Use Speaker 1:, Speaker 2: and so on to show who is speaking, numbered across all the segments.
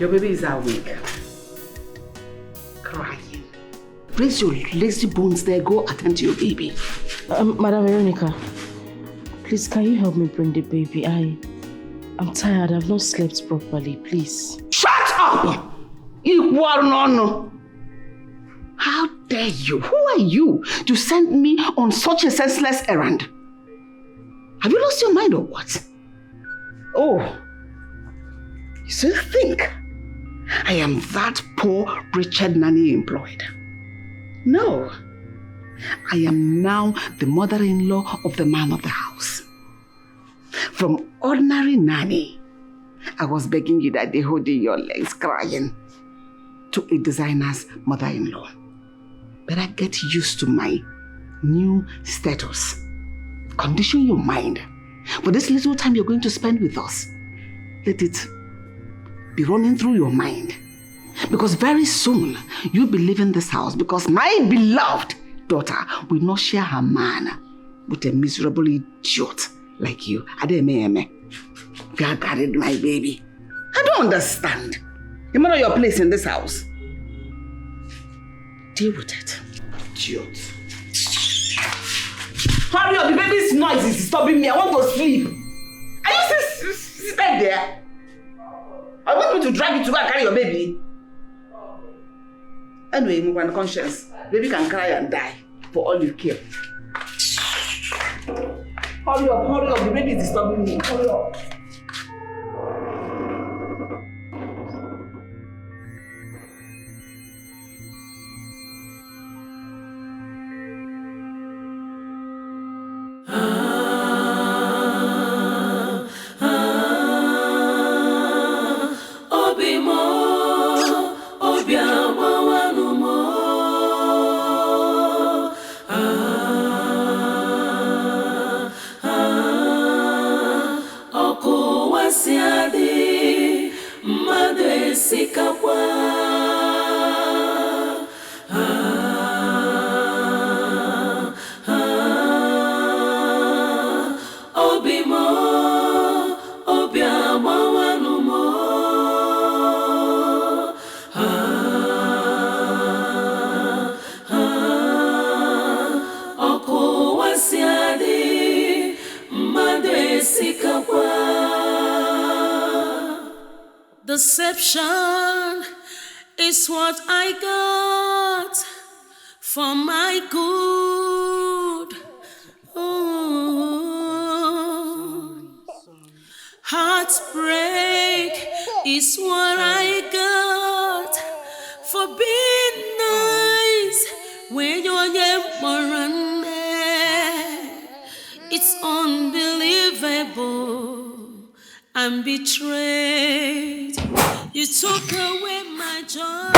Speaker 1: Your baby is awake. Crying. Raise your lazy bones there. Go attend to your baby.
Speaker 2: Madam Veronica, please can you help me bring the baby? I'm tired. I've not slept properly. Please.
Speaker 1: Shut up! No. How dare you? Who are you to send me on such a senseless errand? Have you lost your mind or what? Oh, you still think I am that poor wretched nanny employed? No. I am now the mother-in-law of the man of the house. From ordinary nanny, I was begging you that they holding your legs crying, to a designer's mother-in-law. But I get used to my new status. Condition your mind. For this little time you're going to spend with us, let it be running through your mind. Because very soon, you'll be leaving this house because my beloved daughter will not share her man with a miserable idiot like you. Adememe, you have carried my baby. I don't understand. You know your place in this house. Deal with it. Idiot. Hurry up, the baby's noise is disturbing me. I want to sleep. Are you still seated there? I want me to drag you to go and carry your baby. Anyway, move on conscience. Baby can cry and die for all you care. Hurry up, the baby is disturbing me. Hurry up.
Speaker 3: Deception is what I got for my good. Oh. Heartbreak is what I got for being nice when you're It's unbelievable. I'm betrayed. You took away my joy.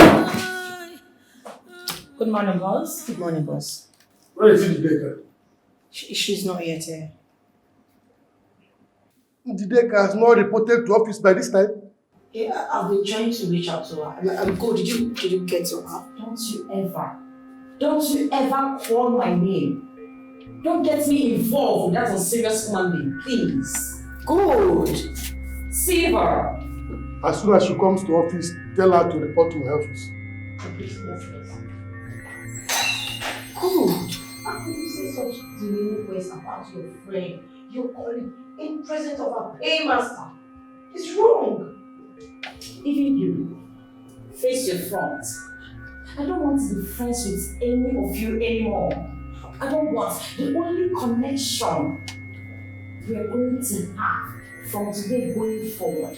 Speaker 2: Good morning, boss. Good morning, boss.
Speaker 4: Where is the baker?
Speaker 2: She's not yet here.
Speaker 4: The baker has not reported to office by this time.
Speaker 2: Yeah, I've been trying to reach out to her. I'm good. Did you get to her? Don't you ever call my name. Don't get me involved with that unserious human being, please. Good. Silver.
Speaker 4: As soon as she comes to office, tell her to report to her office.
Speaker 2: Yes. Good. How can you say such demeaning words about your friend, your colleague, in presence of a paymaster? It's wrong. Even you, face your front. I don't want to be friends with any of you anymore. I don't want. The only connection we are going to have from today going forward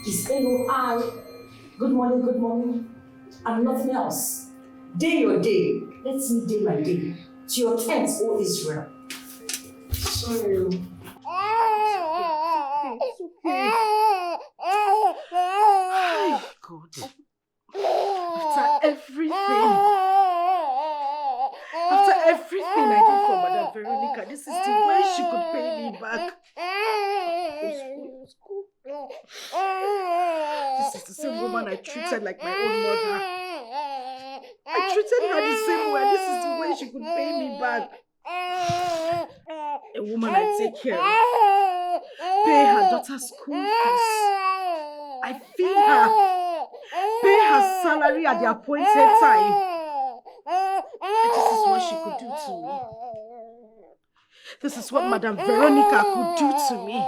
Speaker 2: is NOI. Good morning, and nothing else. Day your day. Let's meet day by day. To your tent, O Israel. Sorry.
Speaker 1: It's okay. God. After everything I did for Madam Veronica, this is the way she could pay me back. This is the same woman I treated like my own mother. I treated her the same way. This is the way she could pay me back. A woman I take care of. Pay her daughter's school fees. I feed her.
Speaker 2: pay her salary at the appointed time. And this is what she could do to me. This is what Madame Veronica could do to me.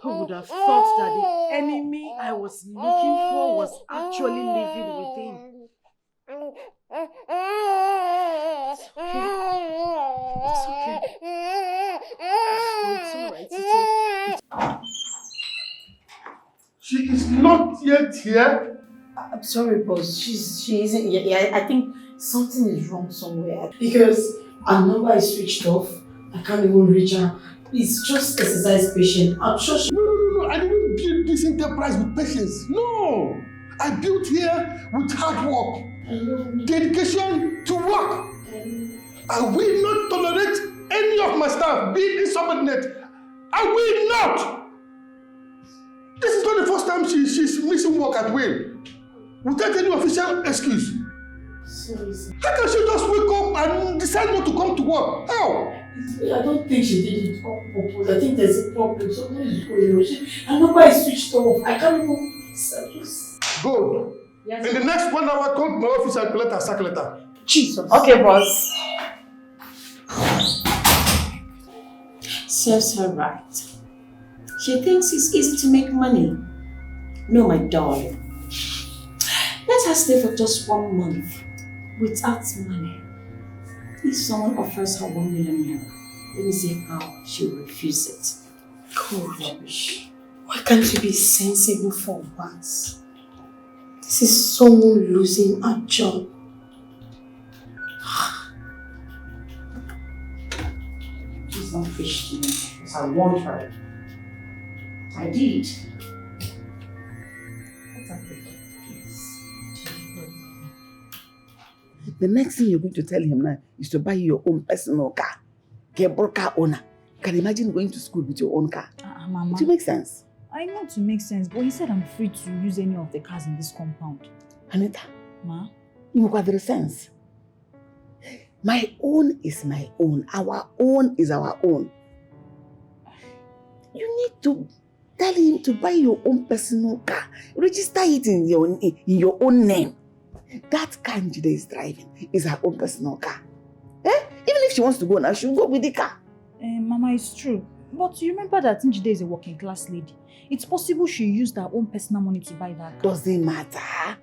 Speaker 2: Who would have thought that the enemy I was looking for was actually living within? It's okay. It's okay. It's alright. It's okay.
Speaker 4: She is not yet here.
Speaker 2: I'm sorry, boss. She isn't yet. Yeah, I think something is wrong somewhere. Because our number is switched off. I can't even reach her. Please, just exercise patience. I'm sure she...
Speaker 4: No. I didn't build this enterprise with patience. No. I built here with hard work. Dedication to work. I will not tolerate any of my staff being insubordinate. I will not. This is not the first time she's missing work at will. Without any official excuse.
Speaker 2: Sorry, sir.
Speaker 4: How can she just wake up and decide not to come to work? How?
Speaker 2: I don't think she did it on purpose. I think there's a problem. Something is going on. Her number is switched off. I can't even...
Speaker 4: Go.
Speaker 2: Yes.
Speaker 4: In the next 1 hour, come to my office and collect her sack letter.
Speaker 2: Jesus.
Speaker 5: Okay, boss.
Speaker 2: Serves her right. She thinks it's easy to make money. No, my darling. Let her stay for just 1 month without money. If someone offers her 1 million naira, let me see how she will refuse it. God, rubbish. Why can't you be sensible for once? This is someone losing a job. Please don't fish to me, because I warned her. I did.
Speaker 1: The next thing you're going to tell him now is to buy your own personal car. Get a car owner. You can imagine going to school with your own car.
Speaker 5: Mama.
Speaker 1: It makes sense.
Speaker 5: I know to make sense, but he said I'm free to use any of the cars in this compound.
Speaker 1: Anita,
Speaker 5: Ma?
Speaker 1: you make other sense. My own is my own. Our own is our own. You need to tell him to buy your own personal car. Register it in your own name. That car Njide is driving is her own personal car. Even if she wants to go now, she'll go with the car.
Speaker 5: Mama, it's true. But you remember that Njide is a working class lady. It's possible she used her own personal money to buy that car.
Speaker 1: Doesn't matter.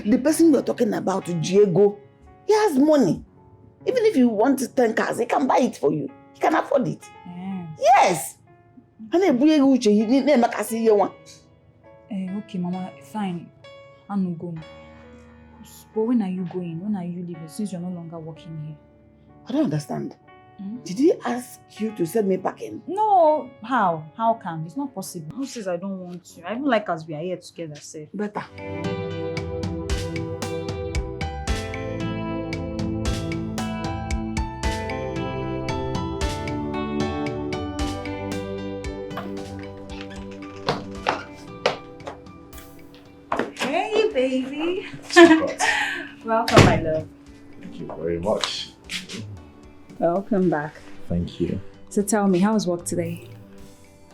Speaker 1: The person you're talking about, Diego, he has money. Even if you want 10 cars, he can buy it for you. He can afford it. Yes. Okay,
Speaker 5: Mama, fine. I'm go. But when are you going? When are you leaving? Since you're no longer working here.
Speaker 1: I don't understand. Did he ask you to send me packing?
Speaker 5: No. How? How can? It's not possible. Who says I don't want to? I even like us we are here together, say.
Speaker 1: Better.
Speaker 5: Hey, baby. Welcome, my love.
Speaker 6: Thank you very much.
Speaker 5: Welcome back.
Speaker 6: Thank you.
Speaker 5: So tell me, how was work today?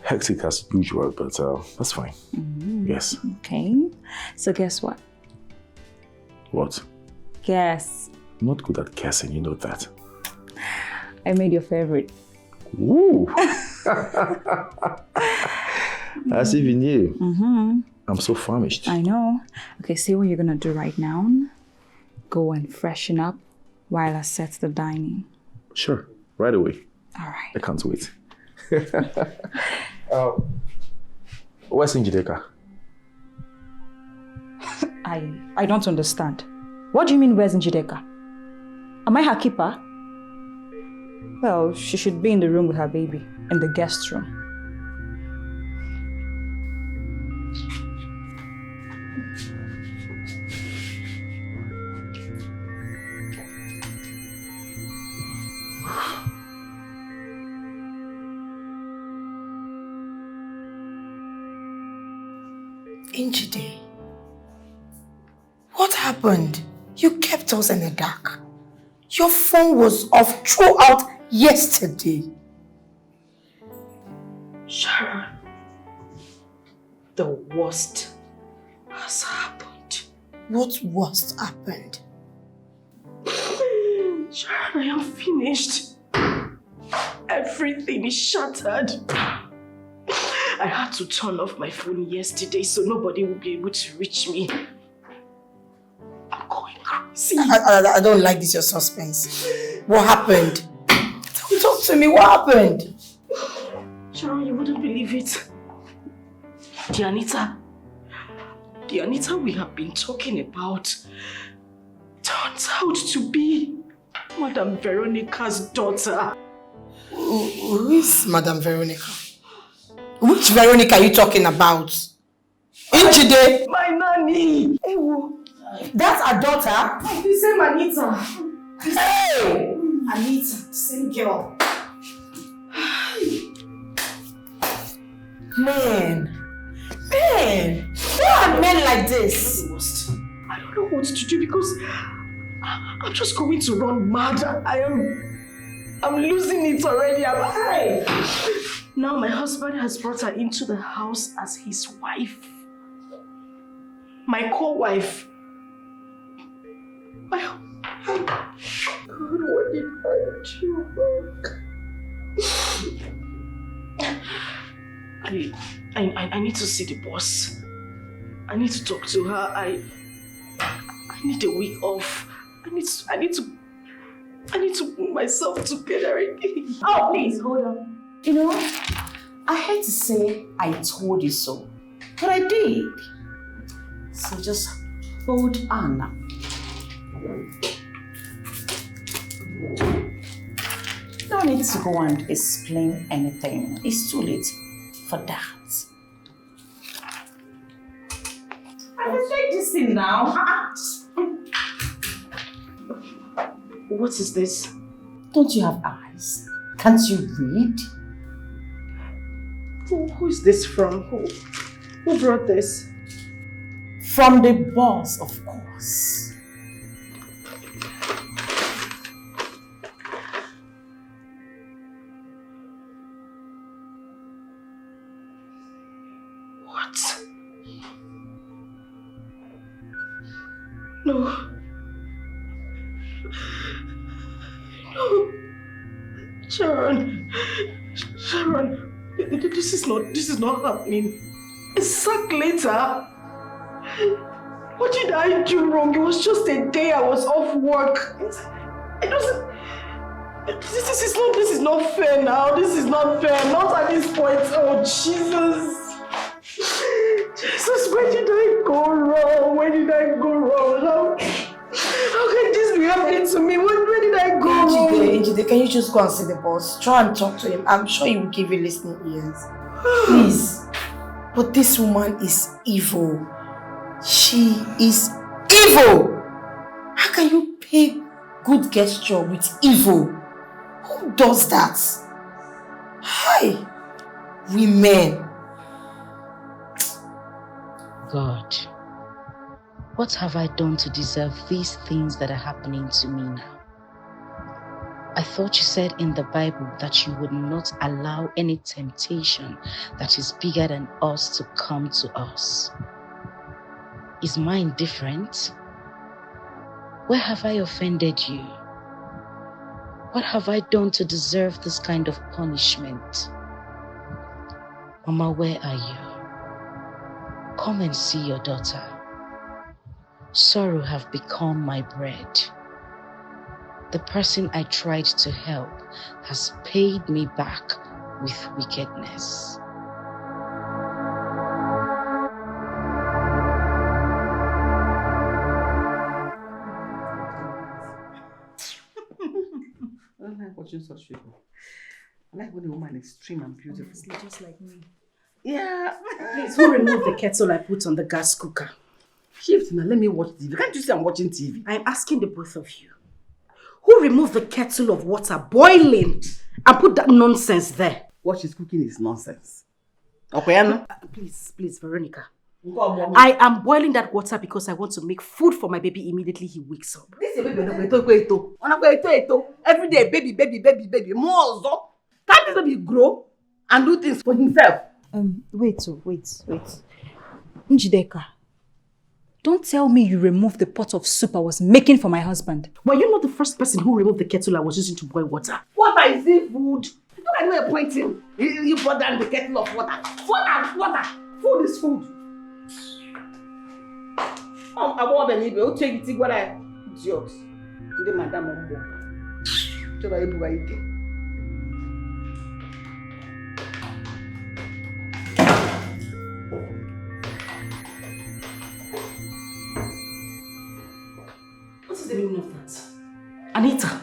Speaker 6: Hectic as usual, but that's fine. Yes.
Speaker 5: Okay. So guess what?
Speaker 6: What?
Speaker 5: Guess.
Speaker 6: I'm not good at guessing, you know that.
Speaker 5: I made your favorite.
Speaker 6: Ooh. As if you knew. I'm so famished.
Speaker 5: I know. Okay, see what you're gonna do right now. Go and freshen up while I set the dining.
Speaker 6: Sure, right away.
Speaker 5: All right.
Speaker 6: I can't wait. Where's Njideka?
Speaker 5: I don't understand. What do you mean, where's Njideka? Am I her keeper? Well, she should be in the room with her baby, in the guest room.
Speaker 2: Njide, what happened? You kept us in the dark. Your phone was off throughout yesterday. Sharon, The worst has happened.
Speaker 7: What worst happened?
Speaker 2: Sharon, I am finished. Everything is shattered. I had to turn off my phone yesterday so nobody will be able to reach me. I'm going crazy.
Speaker 7: I don't like this, your suspense. What happened? Talk to me, what happened?
Speaker 2: Sharon, you wouldn't believe it. The Anita we have been talking about turns out to be Madam Veronica's daughter.
Speaker 7: Who is Madam Veronica? Which Veronica are you talking about? Injide?
Speaker 2: My nanny!
Speaker 7: That's our daughter?
Speaker 2: The same Anita.
Speaker 7: Hey!
Speaker 2: Anita, same girl.
Speaker 7: Man! Why are men like this?
Speaker 2: I don't know what to do because I'm just going to run mad. I'm losing it already. Now my husband has brought her into the house as his wife. My co-wife. God, what did I do? I need to see the boss. I need to talk to her. I need a week off. I need to put myself together again.
Speaker 1: Oh, please, hold on. You know, I hate to say I told you so, but I did. So just hold on now. No need to go and explain anything. It's too late for that. I will take this thing now.
Speaker 2: What is this?
Speaker 1: Don't you have eyes? Can't you read?
Speaker 2: Who is this from? Who brought this?
Speaker 1: From the boss, of course.
Speaker 2: What? No. Sharon, this is not happening. A sack later. What did I do wrong? It was just a day I was off work. It doesn't. This is not fair now. This is not fair. Not at this point. Oh Jesus! Jesus, where did I go wrong? Where did I go wrong? How can this be happening to me? Where did I go wrong?
Speaker 7: Injide, can you just go and see the boss? Try and talk to him. I'm sure he will give you listening ears. Please. But this woman is evil. She is evil. How can you pay good gesture with evil? Who does that? Hi, women.
Speaker 8: God, what have I done to deserve these things that are happening to me now? I thought you said in the Bible that you would not allow any temptation that is bigger than us to come to us. Is mine different? Where have I offended you? What have I done to deserve this kind of punishment? Mama, where are you? Come and see your daughter. Sorrow have become my bread. The person I tried to help has paid me back with wickedness.
Speaker 1: I don't like watching such people. I like when a woman is extreme and beautiful.
Speaker 2: Honestly, just like me.
Speaker 1: Yeah.
Speaker 2: Please, who removed the kettle I put on the gas cooker?
Speaker 1: Shift now, let me watch TV. Can't you see I'm watching TV?
Speaker 2: I'm asking the both of you. Who removed the kettle of water boiling and put that nonsense there?
Speaker 1: What she's cooking is nonsense. Okay,
Speaker 2: Please, Veronica. I am boiling that water because I want to make food for my baby immediately he wakes up.
Speaker 1: This is a baby. Every day, baby. More so. Can't this baby grow and do things for himself?
Speaker 5: Wait. Njideka, don't tell me you removed the pot of soup I was making for my husband.
Speaker 1: Were you not the first person who removed the kettle I was using to boil water? Water is it food? Look at me pointing. You brought down the kettle of water. Water. Food is food. Oh, I want to leave you. Take it. What I idiot. Even Madame Ombo. What is the meaning of that? Anita,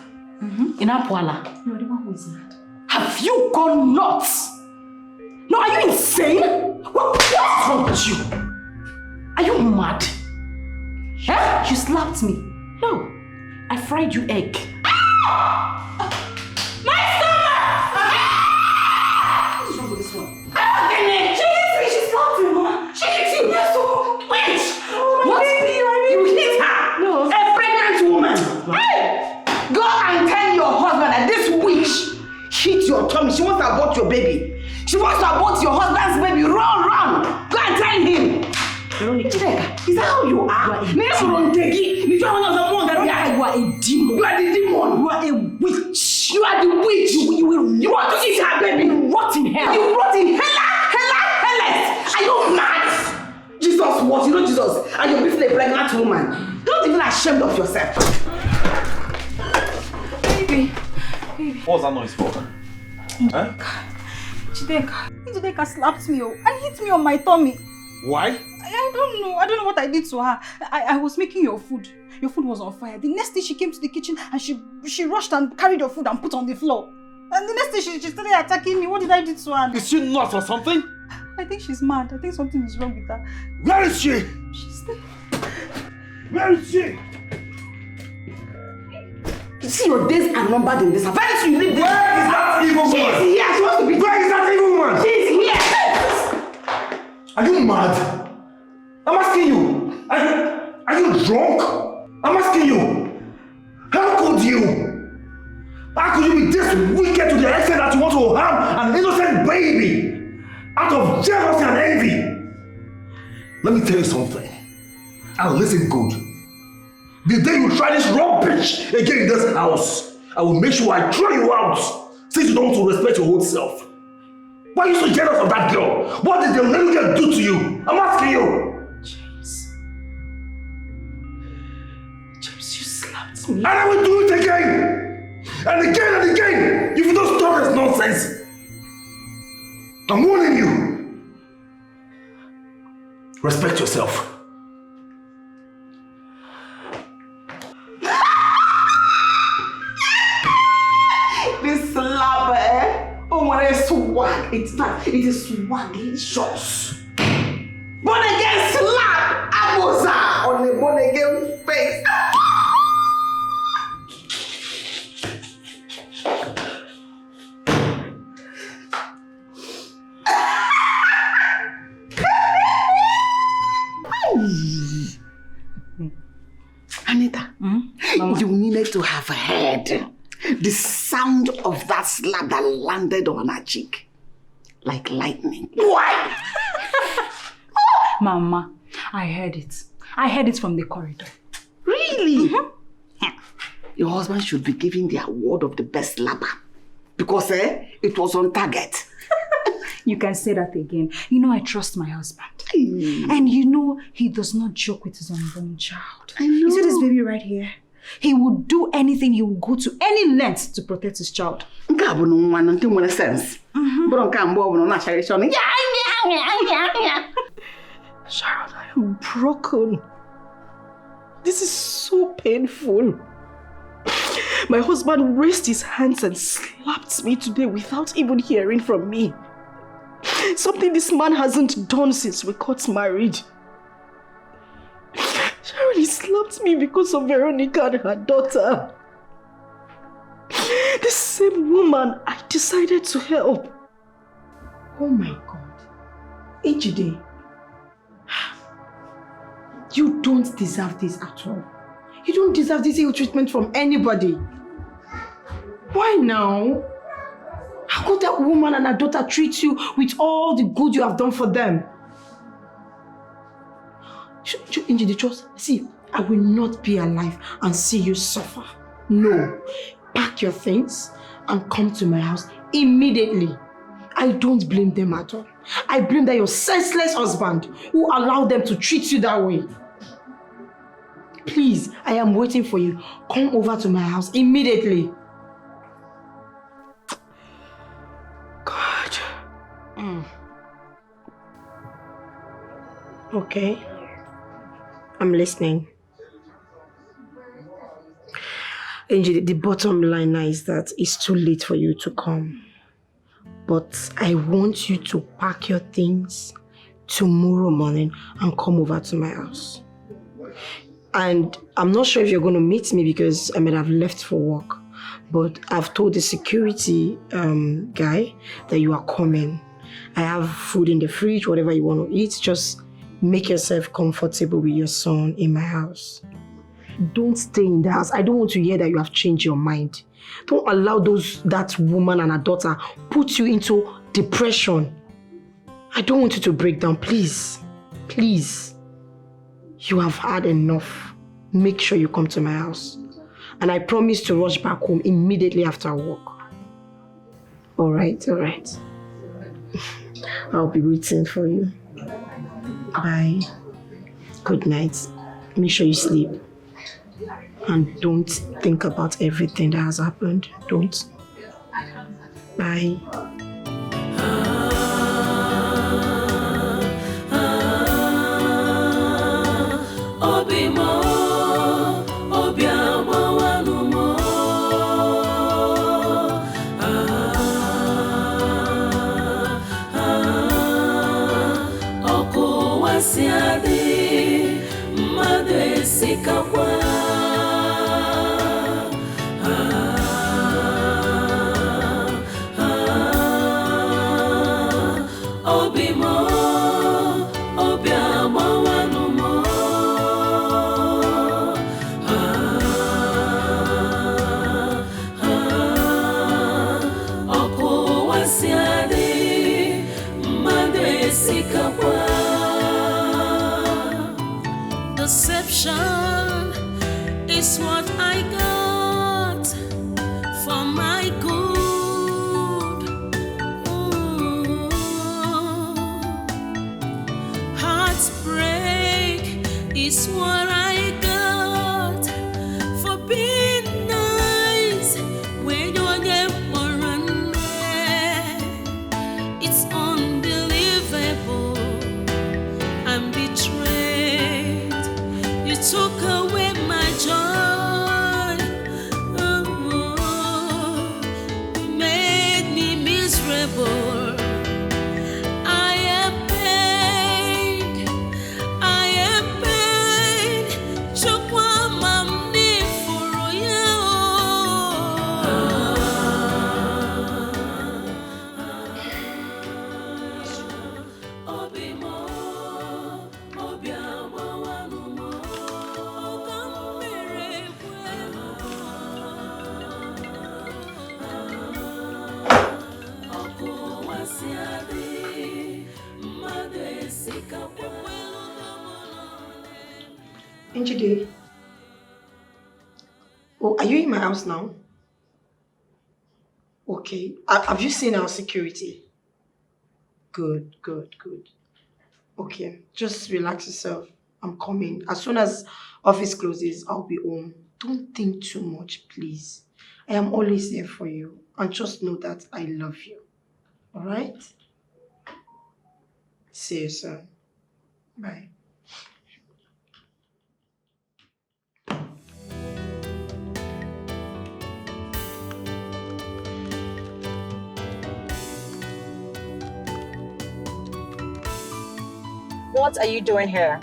Speaker 1: in Apuala, you are the one who is mad. Have you gone nuts? No, are you insane? What's wrong with you? Are you mad? Huh? You slapped me. No, I fried you egg. Ah! My stomach! What is wrong with this one? She hit me, she slapped me, Mama. She hit you. Yes, so wait. What? You hit her? No. A pregnant woman. Hey! Go and tell your husband that this witch hit your tummy. She wants to abort your baby. She wants to abort your husband's baby. Run! Go and tell him. Veronica, is that how you are? You are a demon. You are the demon. You are a witch. You are the witch. You want to eat her baby. You rot in hell. You rot in hell. Are you mad? Jesus what? You know Jesus? And you're beating a pregnant woman. You're not even ashamed of yourself.
Speaker 5: Baby.
Speaker 6: What was that noise for? Huh?
Speaker 5: Njideka slapped me and hit me on my tummy.
Speaker 6: Why?
Speaker 5: I don't know. I don't know what I did to her. I was making your food. Your food was on fire. The next day she came to the kitchen and she rushed and carried your food and put on the floor. And the next day she started attacking me. What did I do to her?
Speaker 6: Is she nuts or something?
Speaker 5: I think she's mad. I think something is wrong with her.
Speaker 6: Where is she?
Speaker 5: She's there.
Speaker 6: Where is she?
Speaker 1: You see, your days are numbered in this. Very soon you leave this.
Speaker 6: Where is that evil woman?
Speaker 1: She's here. She wants to be.
Speaker 6: Where is that evil woman?
Speaker 1: She's here.
Speaker 6: Are you mad? I'm asking you. Are you drunk? I'm asking you. How could you? How could you be this wicked to the extent that you want to harm an innocent baby out of jealousy and envy? Let me tell you something. And listen good. The day you try this rubbish again in this house, I will make sure I throw you out since you don't want to respect your own self. Why are you so jealous of that girl? What did the little girl do to you? I'm asking you.
Speaker 1: James, you slapped me.
Speaker 6: And I will do it again. And again if you don't stop this nonsense. I'm warning you. Respect yourself.
Speaker 1: This slapper, eh? Oh, when it's swag. It's not. It is swaglicious. Born again slap. Abosa on the born again face. Anita, you needed to have heard the sound of that slap that landed on her cheek. Like lightning. Why?
Speaker 5: Mama, I heard it. I heard it from the corridor.
Speaker 1: Really? Your husband should be giving the award of the best slapper. Because it was on target.
Speaker 5: You can say that again. You know I trust my husband. And you know he does not joke with his unborn child.
Speaker 1: I know.
Speaker 5: You see this baby right here? He would do anything, he would go to any length to protect his child.
Speaker 1: Sense.
Speaker 2: Sharon, I am broken. This is so painful. My husband raised his hands and slapped me today without even hearing from me. Something this man hasn't done since we got married. Sharon, he slapped me because of Veronica and her daughter. This same woman I decided to help. Oh my God. Ejide, you don't deserve this at all. You don't deserve this ill treatment from anybody. Why now? How could that woman and her daughter treat you with all the good you have done for them?
Speaker 7: Inji, just see, I will not be alive and see you suffer. No. Pack your things and come to my house immediately. I don't blame them at all. I blame that your senseless husband who allowed them to treat you that way. Please, I am waiting for you. Come over to my house immediately. God. Okay. I'm listening. Angie, the bottom line now is that it's too late for you to come. But I want you to pack your things tomorrow morning and come over to my house. And I'm not sure if you're going to meet me because I might have left for work. But I've told the security guy that you are coming. I have food in the fridge, whatever you want to eat. Just make yourself comfortable with your son in my house. Don't stay in the house. I don't want to hear that you have changed your mind. Don't allow that woman and her daughter put you into depression. I don't want you to break down, please. Please. You have had enough. Make sure you come to my house. And I promise to rush back home immediately after work. All right. I'll be waiting for you. Bye. Good night. Make sure you sleep. And don't think about everything that has happened. Don't. Bye.
Speaker 3: Deception is what I got for my good. Heartbreak is what I got for being nice when you get one. It's unbelievable. I'm betrayed. You took away my joy. You made me miserable. I am pained. Chokwa mamni for you. Obimo, obiamo wanumo.
Speaker 7: Njide. Oh, are you in my house now? Okay. Have you seen our security? Good. Okay. Just relax yourself. I'm coming. As soon as office closes, I'll be home. Don't think too much, please. I am always here for you. And just know that I love you. Alright? See you soon. Bye.
Speaker 9: What are you doing here?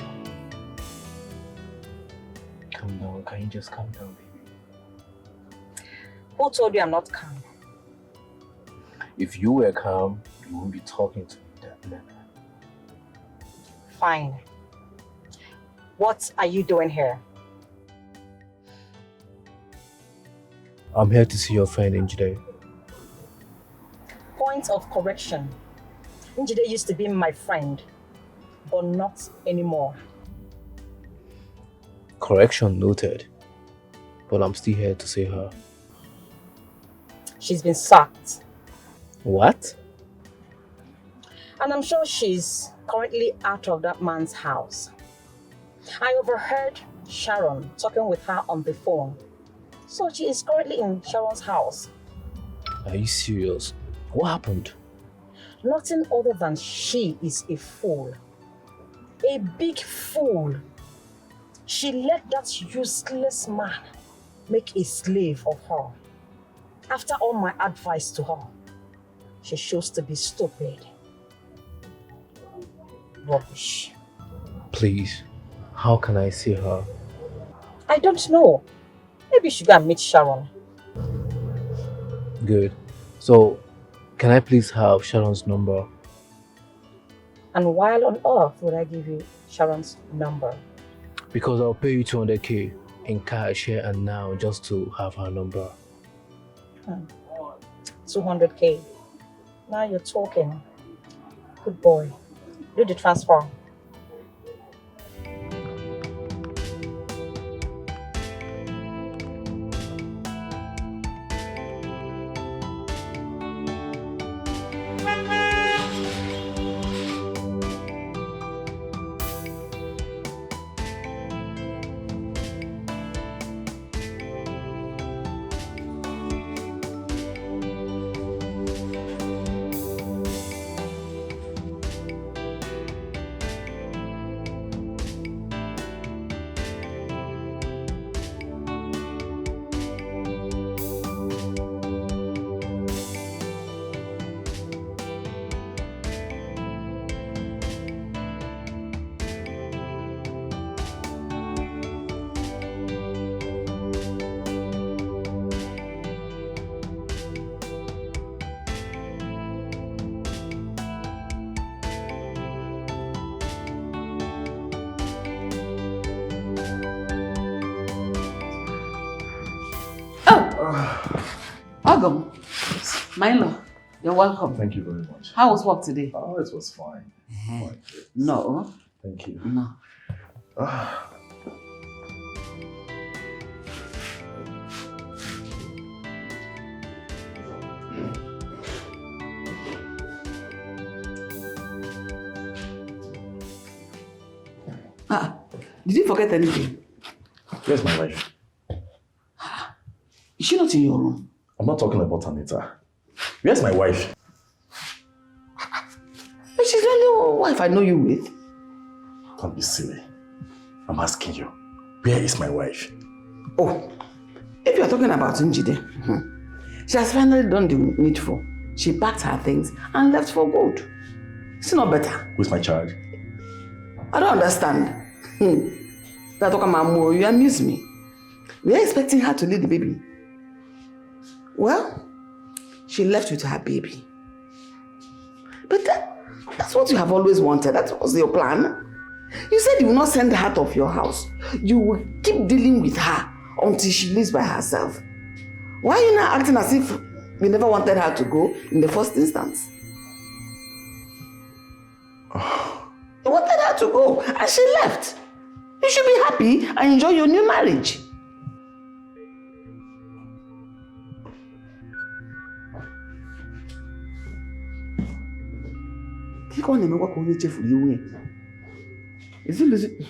Speaker 6: Calm down. Can you just calm down, baby?
Speaker 9: Who told you I'm not calm?
Speaker 6: If you were calm, you wouldn't be talking to me that manner.
Speaker 9: Fine. What are you doing here?
Speaker 6: I'm here to see your friend Njide.
Speaker 9: Point of correction. Njide used to be my friend, but not anymore.
Speaker 6: Correction noted. But I'm still here to see her.
Speaker 9: She's been sacked.
Speaker 6: What?
Speaker 9: And I'm sure she's currently out of that man's house. I overheard Sharon talking with her on the phone. So she is currently in Sharon's house.
Speaker 6: Are you serious? What happened?
Speaker 9: Nothing other than she is a fool. A big fool. She let that useless man make a slave of her. After all my advice to her, she chose to be stupid. Rubbish.
Speaker 6: Please, how can I see her?
Speaker 9: I don't know. Maybe you should go and meet Sharon.
Speaker 6: Good. So, can I please have Sharon's number?
Speaker 9: And why on earth would I give you Sharon's number?
Speaker 6: Because I'll pay you 200k in cash here and now just to have her number.
Speaker 9: 200k. Now you're talking. Good boy. Do the transfer.
Speaker 1: Welcome. Milo, you're welcome.
Speaker 10: Thank you very much.
Speaker 1: How was work today?
Speaker 10: Oh, it was fine. Fine.
Speaker 1: No.
Speaker 10: Thank you.
Speaker 1: No. Did you forget anything?
Speaker 10: Where's my wife?
Speaker 1: Is she not in your room?
Speaker 10: I'm not talking about Anita. Where's my wife?
Speaker 1: She's the only wife I know you with.
Speaker 10: Don't be silly. I'm asking you, where is my wife?
Speaker 1: Oh, if you're talking about Njide, she has finally done the needful. She packed her things and left for good. It's not better.
Speaker 10: Who's my child?
Speaker 1: I don't understand. You amuse me. We are expecting her to lead the baby. Well, she left with her baby. But that's what you have always wanted. That was your plan. You said you will not send her out of your house. You will keep dealing with her until she lives by herself. Why are you now acting as if you never wanted her to go in the first instance? You wanted her to go and she left. You should be happy and enjoy your new marriage. Is it losing?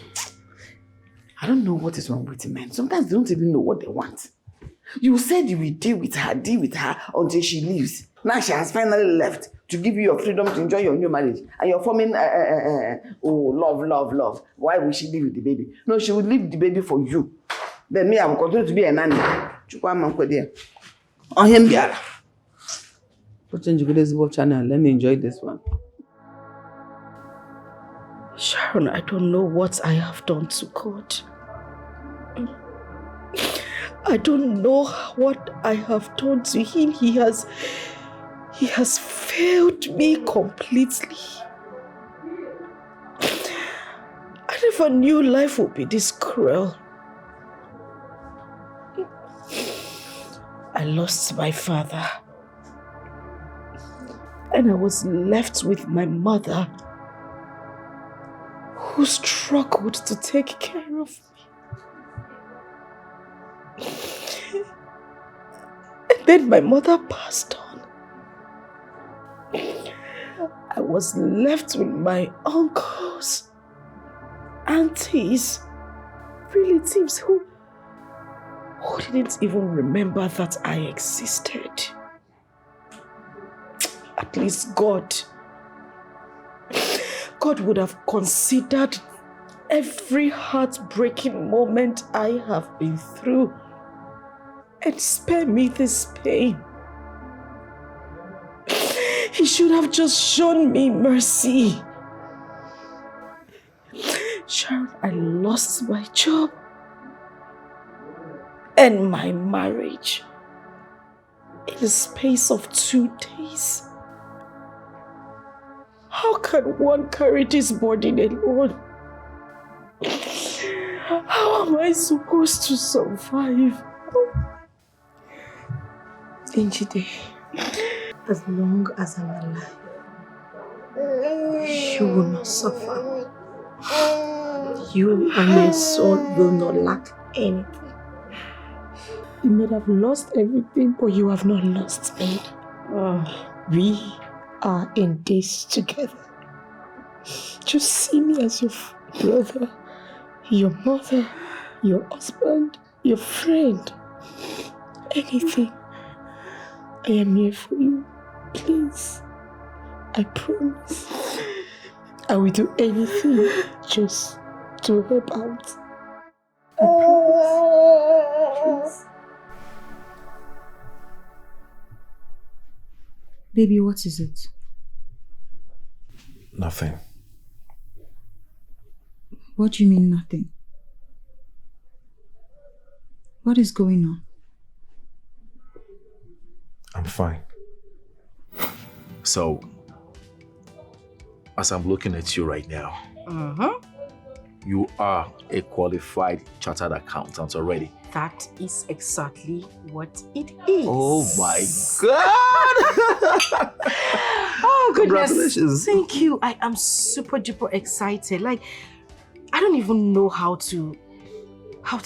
Speaker 1: I don't know what is wrong with men. Sometimes they don't even know what they want. You said you will deal with her until she leaves. Now she has finally left to give you your freedom to enjoy your new marriage. And you're forming, love. Why will she leave with the baby? No, she will leave the baby for you. Then me, I will continue to be a nanny. On him, Biara. Change the channel. Let me enjoy this one.
Speaker 8: Sharon, I don't know what I have done to God. I don't know what I have done to him. He has failed me completely. I never knew life would be this cruel. I lost my father. And I was left with my mother, who struggled to take care of me.
Speaker 7: Then my mother passed on. I was left with my uncles, aunties, relatives who didn't even remember that I existed. At least God would have considered every heartbreaking moment I have been through and spare me this pain. He should have just shown me mercy. Sharon, I lost my job and my marriage in the space of 2 days. How can one carry this burden alone? How am I supposed to survive? Njide, as long as I'm alive, you will not suffer. You and your son will not lack anything. You may have lost everything, but you have not lost me. We are in this together. Just see me as your brother, your mother, your husband, your friend. Anything. I am here for you. Please. I promise. I will do anything just to help out. I promise. Please.
Speaker 5: Baby, what is it?
Speaker 6: Nothing.
Speaker 5: What do you mean nothing? What is going on?
Speaker 6: I'm fine. So, as I'm looking at you right now, you are a qualified chartered accountant already.
Speaker 9: That is exactly what it is.
Speaker 6: Oh my God!
Speaker 9: Oh goodness!
Speaker 6: Congratulations!
Speaker 9: Thank you. I am super duper excited. Like, I don't even know how to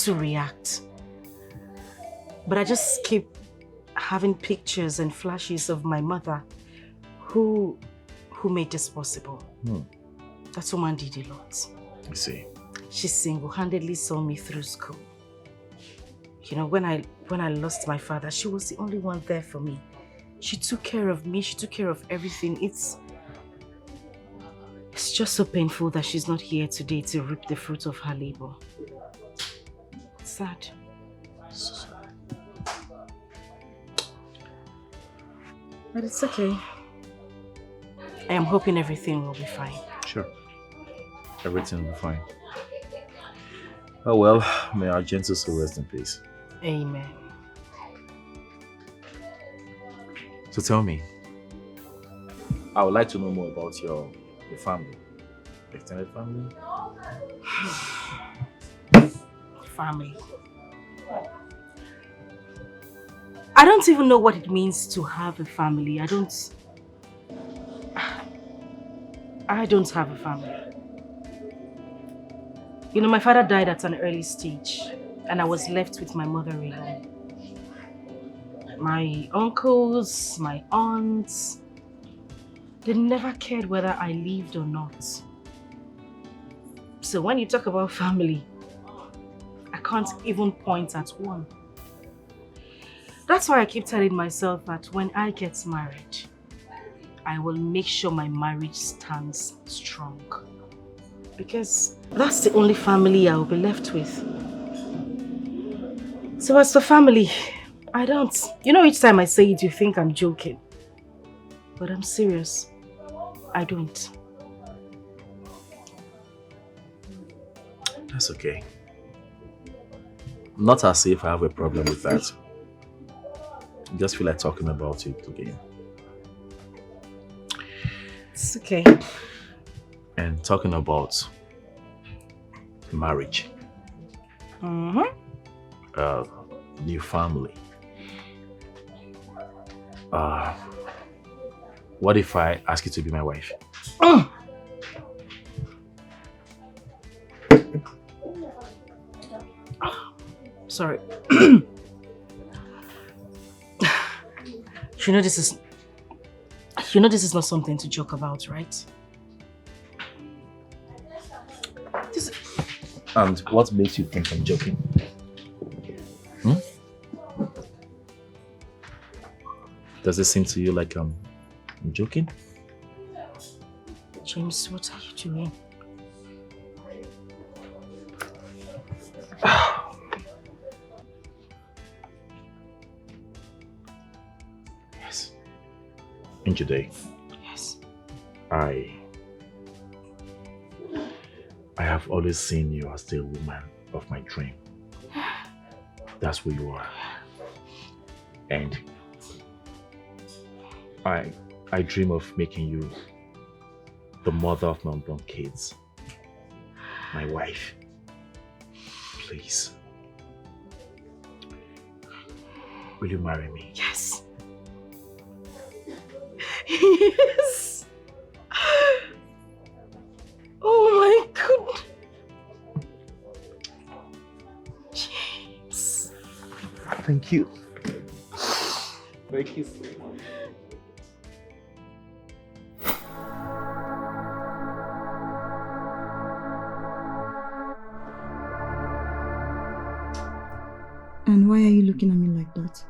Speaker 9: react. But I just keep having pictures and flashes of my mother, who made this possible. That woman did a lot.
Speaker 6: You see,
Speaker 9: she single-handedly saw me through school. You know, when I lost my father, she was the only one there for me. She took care of me. She took care of everything. It's just so painful that she's not here today to reap the fruit of her labor. It's sad. But it's okay. I am hoping everything will be fine.
Speaker 6: Sure. Everything will be fine. Oh well, may our gentle soul rest in peace.
Speaker 9: Amen.
Speaker 6: So tell me, I would like to know more about your family. Extended family?
Speaker 9: Family. I don't even know what it means to have a family. I don't have a family. You know, my father died at an early stage and I was left with my mother alone. My uncles, my aunts, they never cared whether I lived or not. So when you talk about family, I can't even point at one. That's why I keep telling myself that when I get married, I will make sure my marriage stands strong. Because that's the only family I will be left with. So as for family, I don't. You know, each time I say it, you think I'm joking. But I'm serious. I don't.
Speaker 6: That's okay. Not as if I have a problem with that. I just feel like talking about it again.
Speaker 9: It's okay.
Speaker 6: And talking about marriage. New family. What if I ask you to be my wife?
Speaker 9: Sorry.
Speaker 8: You know this is not something to joke about, right?
Speaker 6: And what makes you think I'm joking? Does it seem to you like I'm joking?
Speaker 8: James, what are you doing?
Speaker 6: Yes. Njide.
Speaker 8: Yes.
Speaker 6: I have always seen you as the woman of my dream. That's who you are. And I dream of making you the mother of my unborn kids. My wife. Please. Will you marry me?
Speaker 8: Yes. Yes. Oh my God. James.
Speaker 6: Thank you. Thank you so much.
Speaker 5: And why are you looking at me like that?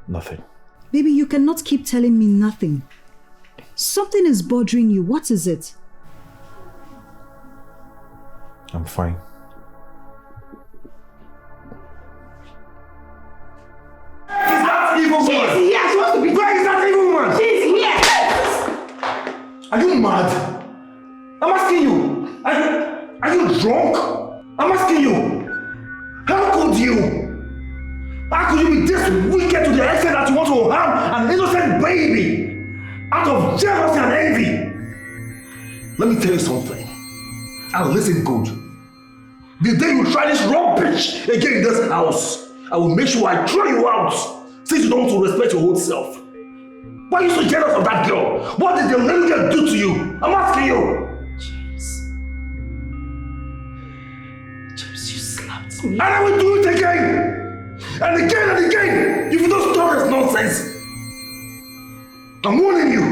Speaker 6: Nothing.
Speaker 5: Baby, you cannot keep telling me nothing. Something is bothering you. What is it?
Speaker 6: I'm fine. Is that evil woman?
Speaker 1: She's here. She wants to be.
Speaker 6: Where is that evil woman?
Speaker 1: She's here.
Speaker 6: Are you mad? I'm asking you. Are you drunk? I'm asking you. How could you? How could you be this wicked to the extent that you want to harm an innocent baby out of jealousy and envy? Let me tell you something. And listen good. The day you try this rubbish again in this house, I will make sure I throw you out since you don't want to respect your own self. Why are you so jealous of that girl? What did the little girl do to you? I'm asking you.
Speaker 8: James, you slapped me.
Speaker 6: And I will do it again! And again and again! If you don't stop this nonsense! I'm warning you!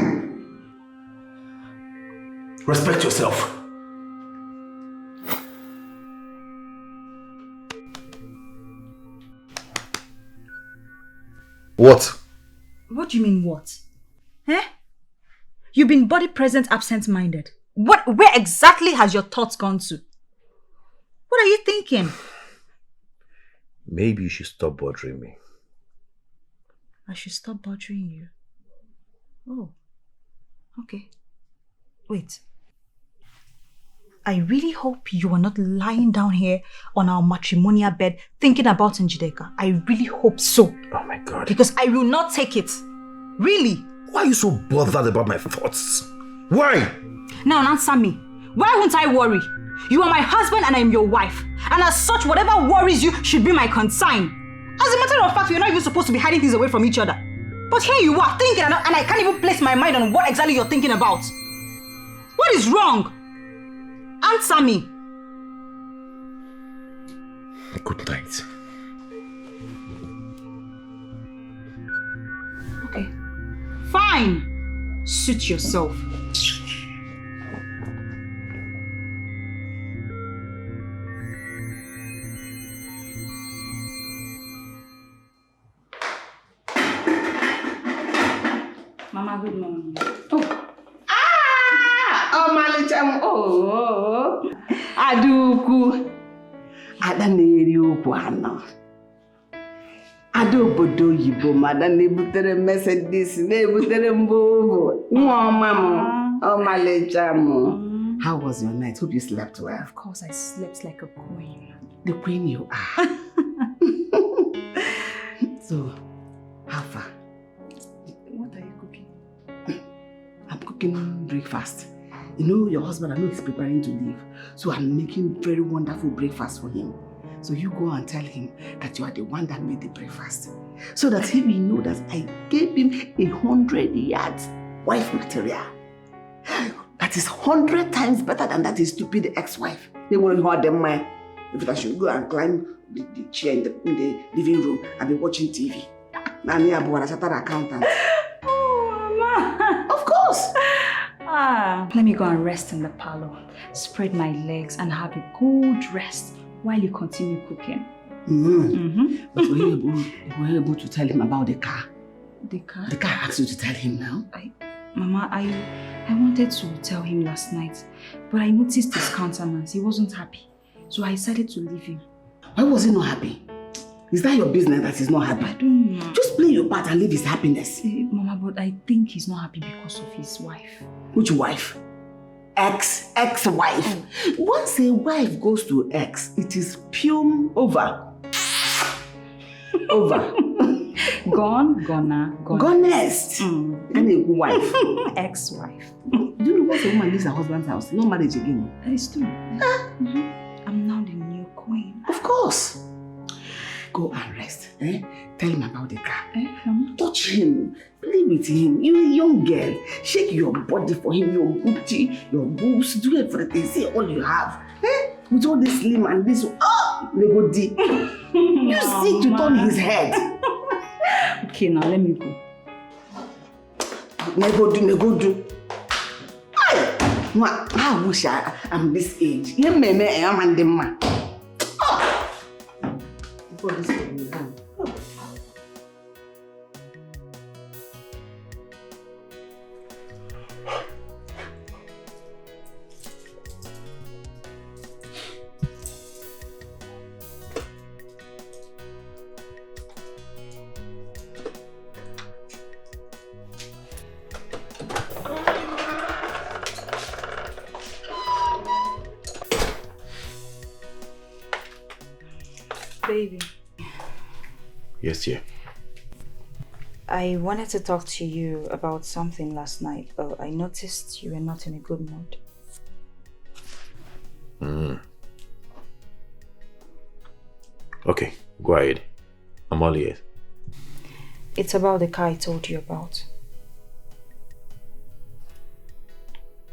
Speaker 6: Respect yourself. What?
Speaker 5: What do you mean, what? Eh? You've been body present, absent-minded. Where exactly has your thoughts gone to? What are you thinking?
Speaker 6: Maybe you should stop bothering me.
Speaker 5: I should stop bothering you. Oh. Okay. Wait. I really hope you are not lying down here on our matrimonial bed thinking about Njideka. I really hope so.
Speaker 6: Oh my God.
Speaker 5: Because I will not take it. Really.
Speaker 6: Why are you so bothered about my thoughts? Why?
Speaker 5: Now answer me. Why won't I worry? You are my husband and I am your wife. And as such, whatever worries you should be my concern. As a matter of fact, we're not even supposed to be hiding things away from each other. But here you are thinking and I can't even place my mind on what exactly you're thinking about. What is wrong? Answer me.
Speaker 6: Good night.
Speaker 5: Okay. Fine. Suit yourself. Mama, good morning.
Speaker 1: Oh, Aduku. Adaneri okwana. Adobodo yibo madam nebutere Mercedes nebutere mbogo. Mama. Oh Malichamo. How was your night? Hope you slept well.
Speaker 5: Of course I slept like a queen.
Speaker 1: The queen you are. So, how far?
Speaker 5: What are you cooking?
Speaker 1: I'm cooking breakfast. You know, your husband, I know he's preparing to leave. So I'm making very wonderful breakfast for him. So you go and tell him that you are the one that made the breakfast. So that he will know that I gave him 100 yards wife material. That is 100 times better than that his stupid ex-wife. They won't hold them, man. if I should go and climb the chair in the living room and be watching TV. Nanny Abuana Chartered accountant.
Speaker 5: Oh, Mama.
Speaker 1: Of course.
Speaker 5: Let me go and rest in the parlor, spread my legs and have a good rest while you continue cooking.
Speaker 1: But were you able to tell him about the car?
Speaker 5: The car?
Speaker 1: The car asked you to tell him now?
Speaker 5: Mama, I wanted to tell him last night, but I noticed his countenance. He wasn't happy. So I decided to leave him.
Speaker 1: Why was he not happy? Is that your business that he's not happy?
Speaker 5: I don't know.
Speaker 1: Just play your part and leave his happiness.
Speaker 5: Mama, but I think he's not happy because of his wife.
Speaker 1: Which wife? Ex-wife. Once a wife goes to ex, it is pure over. Over.
Speaker 5: Gone, gonna, gone.
Speaker 1: Gonest. And a wife.
Speaker 5: Ex-wife.
Speaker 1: Do you know once a woman leaves her husband's house, no marriage again?
Speaker 5: It's true. I'm now the new queen.
Speaker 1: Of course. Go and rest. Tell him about the car. Touch him. Play with him. You're a young girl. Shake your body for him. Your booty, your boobs. Do everything. Say all you have. With all this slim and this. Oh! Lego D. You seek to turn his head.
Speaker 5: Okay, now let me go.
Speaker 1: Nego do. I wish I'm this age. You may I am the man. Before this is done.
Speaker 5: Baby.
Speaker 10: Yes, dear.
Speaker 5: I wanted to talk to you about something last night, but I noticed you were not in a good mood.
Speaker 10: Okay, go ahead. I'm all ears.
Speaker 5: It's about the car I told you about.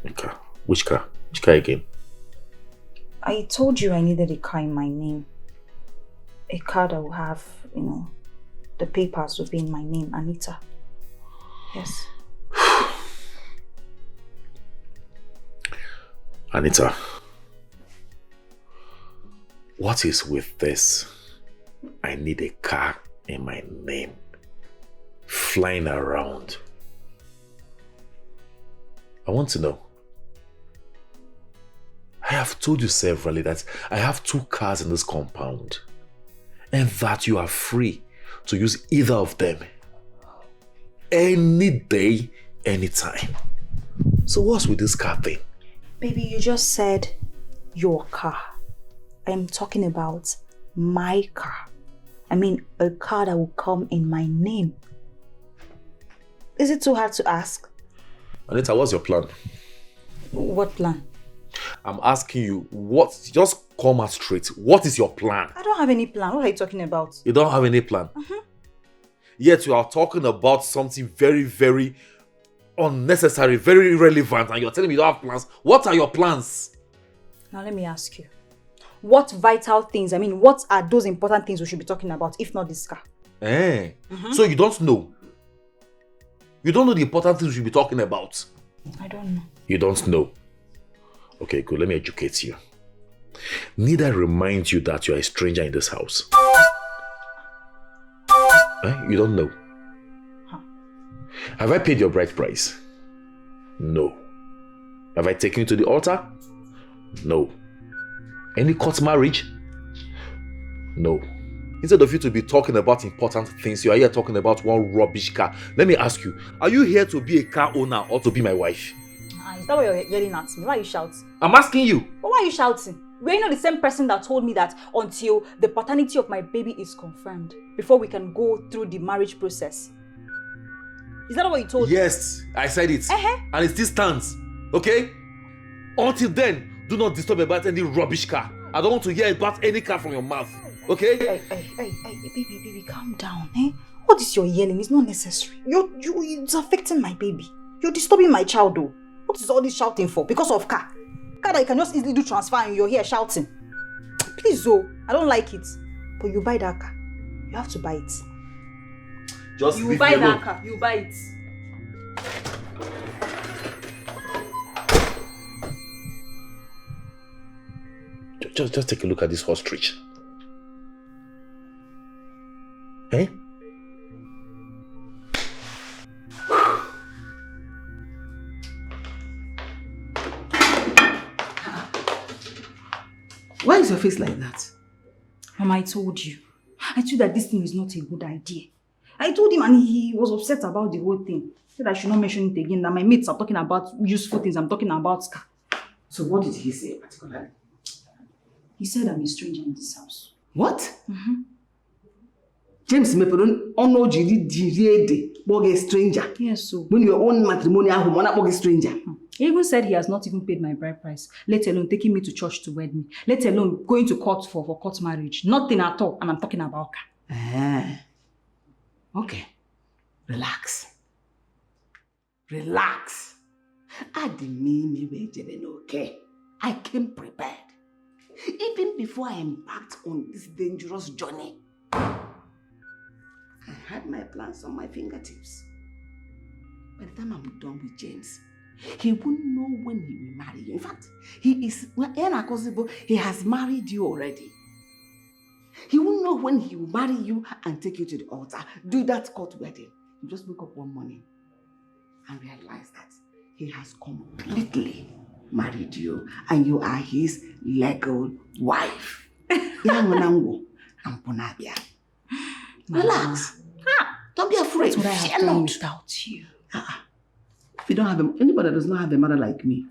Speaker 10: The car? Which car? Which car again?
Speaker 5: I told you I needed a car in my name. A car that will have, the papers will be in my name, Anita. Yes.
Speaker 10: Anita, what is with this? I need a car in my name. Flying around. I want to know. I have told you severally that I have 2 cars in this compound. And that you are free to use either of them. Any day, anytime. So what's with this car thing?
Speaker 5: Baby, you just said your car. I'm talking about my car. I mean, a car that will come in my name. Is it too hard to ask?
Speaker 10: Anita, what's your plan?
Speaker 5: What plan?
Speaker 10: I'm asking you, just come out straight. What is your plan?
Speaker 5: I don't have any plan. What are you talking about?
Speaker 10: You don't have any plan? Yet you are talking about something very, very unnecessary, very irrelevant, and you're telling me you don't have plans. What are your plans?
Speaker 5: Now let me ask you. What vital things, what are those important things we should be talking about, if not this car?
Speaker 10: So you don't know? You don't know the important things we should be talking about?
Speaker 5: I don't know.
Speaker 10: You don't know? Okay, good. Let me educate you. Need I remind you that you are a stranger in this house? You don't know? Have I paid your bride price? No. Have I taken you to the altar? No. Any court marriage? No. Instead of you to be talking about important things, you are here talking about one rubbish car. Let me ask you, are you here to be a car owner or to be my wife?
Speaker 5: Is that what you're yelling at me? Why are you shouting?
Speaker 10: I'm asking you.
Speaker 5: But why are you shouting? Were you not the same person that told me that until the paternity of my baby is confirmed, before we can go through the marriage process? Is that what you told me?
Speaker 10: Yes, I said it. And it still stands. Okay? Until then, do not disturb about any rubbish car. I don't want to hear about any car from your mouth. Okay?
Speaker 5: Hey, baby, calm down. What is your yelling? It's not necessary. It's affecting my baby. You're disturbing my child though. What is all this shouting for? Because of car? Car that you can just easily do transfer and you're here shouting. Please, oh, I don't like it. But you buy that car. You have to buy it.
Speaker 10: Just
Speaker 5: You
Speaker 10: leave
Speaker 5: buy
Speaker 10: me alone.
Speaker 5: that car. You buy it.
Speaker 10: Just take a look at this ostrich. Eh?
Speaker 1: Why is your face like that?
Speaker 5: Mama, I told you. I told you that this thing is not a good idea. I told him and he was upset about the whole thing. He said I should not mention it again, that my mates are talking about useful things. I'm talking about car.
Speaker 1: So what did he say particularly?
Speaker 5: He said I'm a stranger in this house.
Speaker 1: What? James Mepedon ono jiri boge stranger.
Speaker 5: Yes, so.
Speaker 1: When your own matrimonial home, not boge stranger.
Speaker 5: He even said he has not even paid my bride price, let alone taking me to church to wed me, let alone going to court for court marriage. Nothing at all, and I'm talking about car.
Speaker 1: Okay. Relax. Relax. I didn't mean me okay. I came prepared. Even before I embarked on this dangerous journey, I had my plans on my fingertips. By the time I'm done with James, he won't know when he will marry you. In fact, he has married you already. He won't know when he will marry you and take you to the altar, do that court wedding. You just wake up one morning and realize that he has completely married you and you are his legal wife. Relax. Don't be afraid.
Speaker 5: That's what I have done without you.
Speaker 1: If you don't have anybody that does not have a mother like me.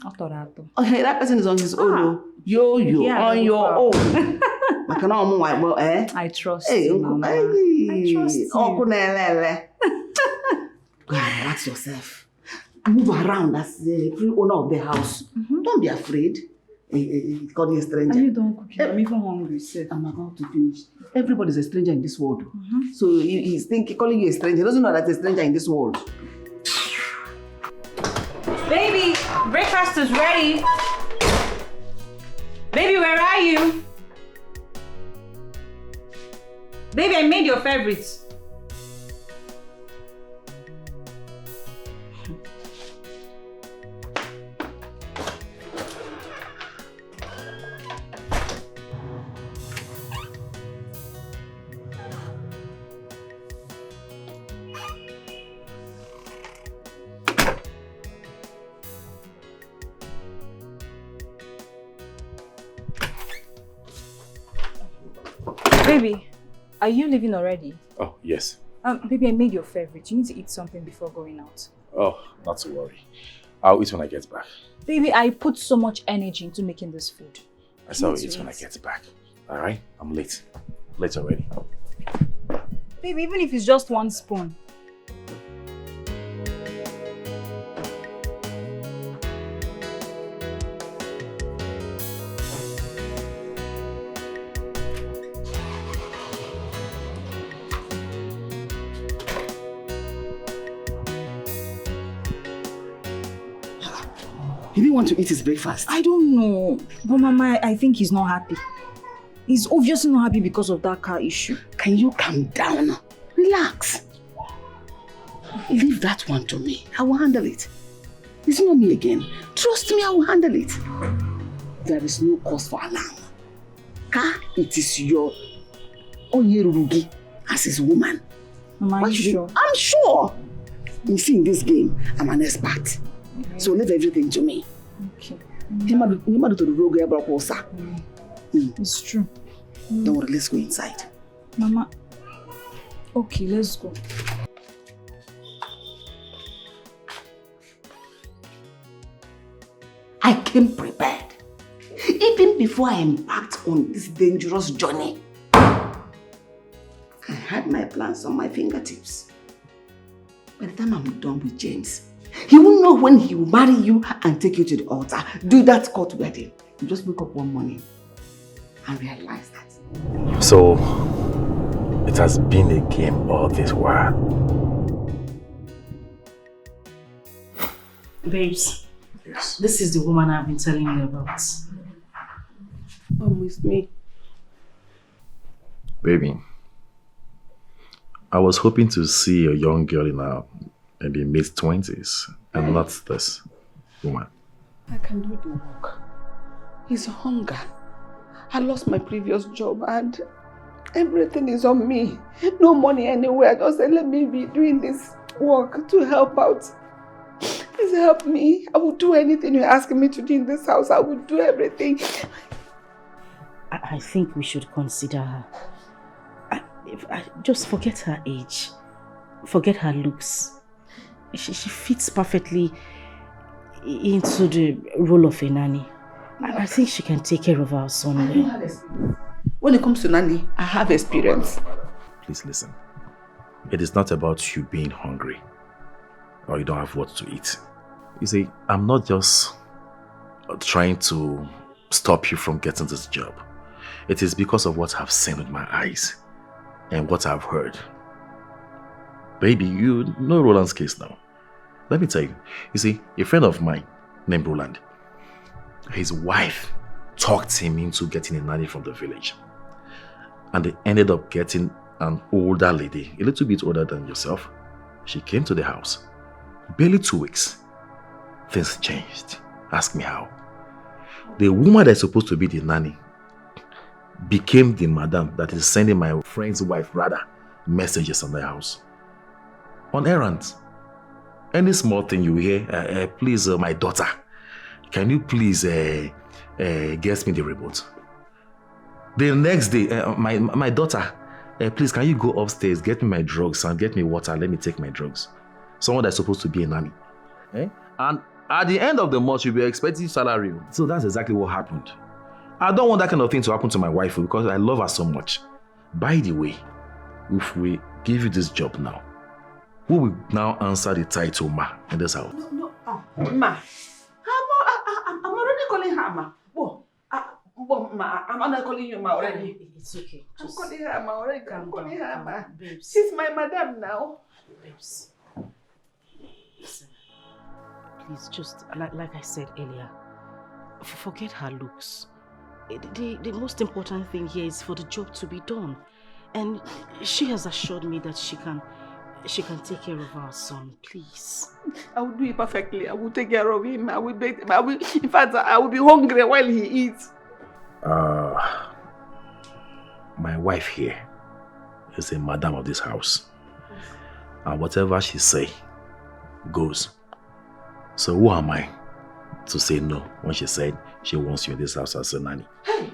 Speaker 5: Okay,
Speaker 1: that person is on his own. On your own.
Speaker 5: I trust you, Mama. I trust you.
Speaker 1: Go and relax yourself. Move around as the free owner of the house. Don't be afraid. Call you a stranger.
Speaker 5: And you don't cook it. I'm even hungry, sir.
Speaker 1: I'm about to finish. Everybody's a stranger in this world. So he's thinking, calling you a stranger. He doesn't know that he's a stranger in this world.
Speaker 5: Baby, breakfast is ready. Baby, where are you? Baby, I made your favorites. Baby, are you leaving already?
Speaker 10: Oh, yes.
Speaker 5: Baby, I made your favorite. You need to eat something before going out.
Speaker 10: Oh, not to worry. I'll eat when I get back.
Speaker 5: Baby, I put so much energy into making this food.
Speaker 10: I shall eat when I get back. Alright? I'm late. Late already.
Speaker 5: Baby, even if it's just one spoon.
Speaker 1: He didn't want to eat his breakfast.
Speaker 5: I don't know. But Mama, I think he's not happy. He's obviously not happy because of that car issue.
Speaker 1: Can you calm down? Relax. Leave that one to me. I will handle it. It's not me again. Trust me, I will handle it. There is no cause for alarm. It is your Onyerurugi as his woman.
Speaker 5: Mama, are you sure?
Speaker 1: I'm sure. You see, in this game, I'm an expert. Okay. So leave everything to me.
Speaker 5: Okay. It's true.
Speaker 1: Don't worry, let's go inside.
Speaker 5: Mama. Okay, let's go.
Speaker 1: I came prepared. Even before I embarked on this dangerous journey, I had my plans on my fingertips. By the time I'm done with James, he won't know when he will marry you and take you to the altar, do that court wedding. You just wake up one morning and realize that.
Speaker 10: So, it has been a game all this while.
Speaker 9: Babes,
Speaker 10: yes.
Speaker 9: This is the woman I've been telling you about.
Speaker 1: Oh, it's me.
Speaker 10: Baby, I was hoping to see a young girl in her maybe mid-20s and not this woman.
Speaker 1: I can do the work. It's hunger. I lost my previous job and everything is on me. No money anywhere. Just say, let me be doing this work to help out. Please help me. I will do anything you're asking me to do in this house. I will do everything.
Speaker 8: I think we should consider her. Just forget her age. Forget her looks. She fits perfectly into the role of a nanny. I think she can take care of our son well.
Speaker 1: When it comes to nanny, I have experience.
Speaker 10: Please listen. It is not about you being hungry or you don't have what to eat. You see, I'm not just trying to stop you from getting this job. It is because of what I've seen with my eyes and what I've heard. Baby, you know Roland's case now. Let me tell you. You see, a friend of mine named Roland, his wife talked him into getting a nanny from the village. And they ended up getting an older lady, a little bit older than yourself. She came to the house. Barely 2 weeks. Things changed. Ask me how. The woman that's supposed to be the nanny became the madam that is sending my friend's wife, messages on the house. On errands. Any small thing you hear, please, my daughter, can you please get me the remote? The next day, my daughter, please, can you go upstairs, get me my drugs and get me water, let me take my drugs. Someone that's supposed to be a nanny. And at the end of the month, you'll be expecting salary. So that's exactly what happened. I don't want that kind of thing to happen to my wife because I love her so much. By the way, if we give you this job now, who will now answer the title Ma in this house?
Speaker 1: No, Ma. I'm already calling her Ma. Ma, I'm not calling you Ma already.
Speaker 8: It's okay.
Speaker 1: I'm calling her Ma already. I'm calling her Ma.
Speaker 8: Babes.
Speaker 1: She's my madam now.
Speaker 8: Babes. Listen. Please, just like I said earlier, forget her looks. The most important thing here is for the job to be done. And she has assured me that she can take care of our son, please.
Speaker 1: I will do it perfectly. I will take care of him. I will bathe him. In fact, I will be hungry while he eats.
Speaker 10: My wife here is a madam of this house. And whatever she say goes. So who am I to say no when she said she wants you in this house as a nanny?
Speaker 1: Hey!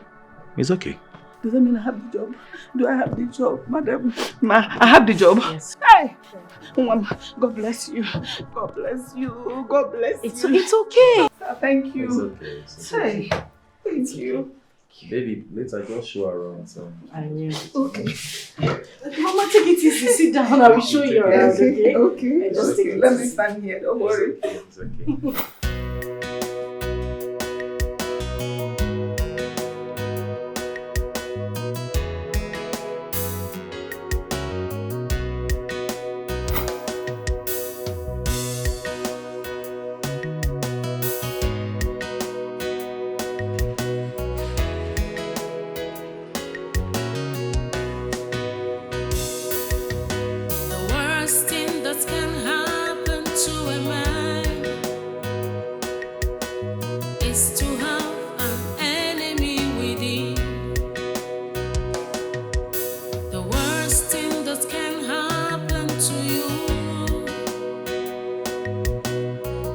Speaker 10: It's okay.
Speaker 1: Does that mean I have the job? Do I have the job, madam? Ma, I have the job.
Speaker 8: Yes.
Speaker 1: Hey! Mama, God bless you. God bless you. God bless you.
Speaker 8: It's okay.
Speaker 1: Thank you.
Speaker 10: It's okay. It's okay.
Speaker 1: Hey, thank you.
Speaker 10: Baby, later just show around. So.
Speaker 8: I will.
Speaker 1: Okay.
Speaker 8: Mama, take it easy. Sit down. I will show you around.
Speaker 1: Okay.
Speaker 8: Just take it
Speaker 1: Let me
Speaker 8: easy.
Speaker 1: stand here. Don't worry.
Speaker 10: It's okay.
Speaker 3: The worst thing that can happen to a man is to have an enemy within. The worst thing that can happen to you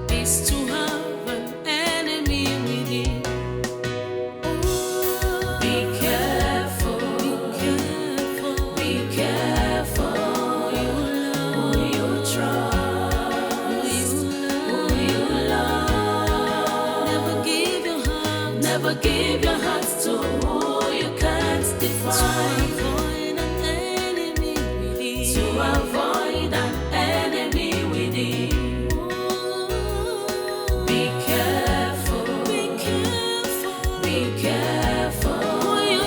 Speaker 3: is to have an enemy within. Be careful, be careful who you trust, who you love. Never give your heart to who you can't define. To avoid an enemy within. Be careful, be careful who you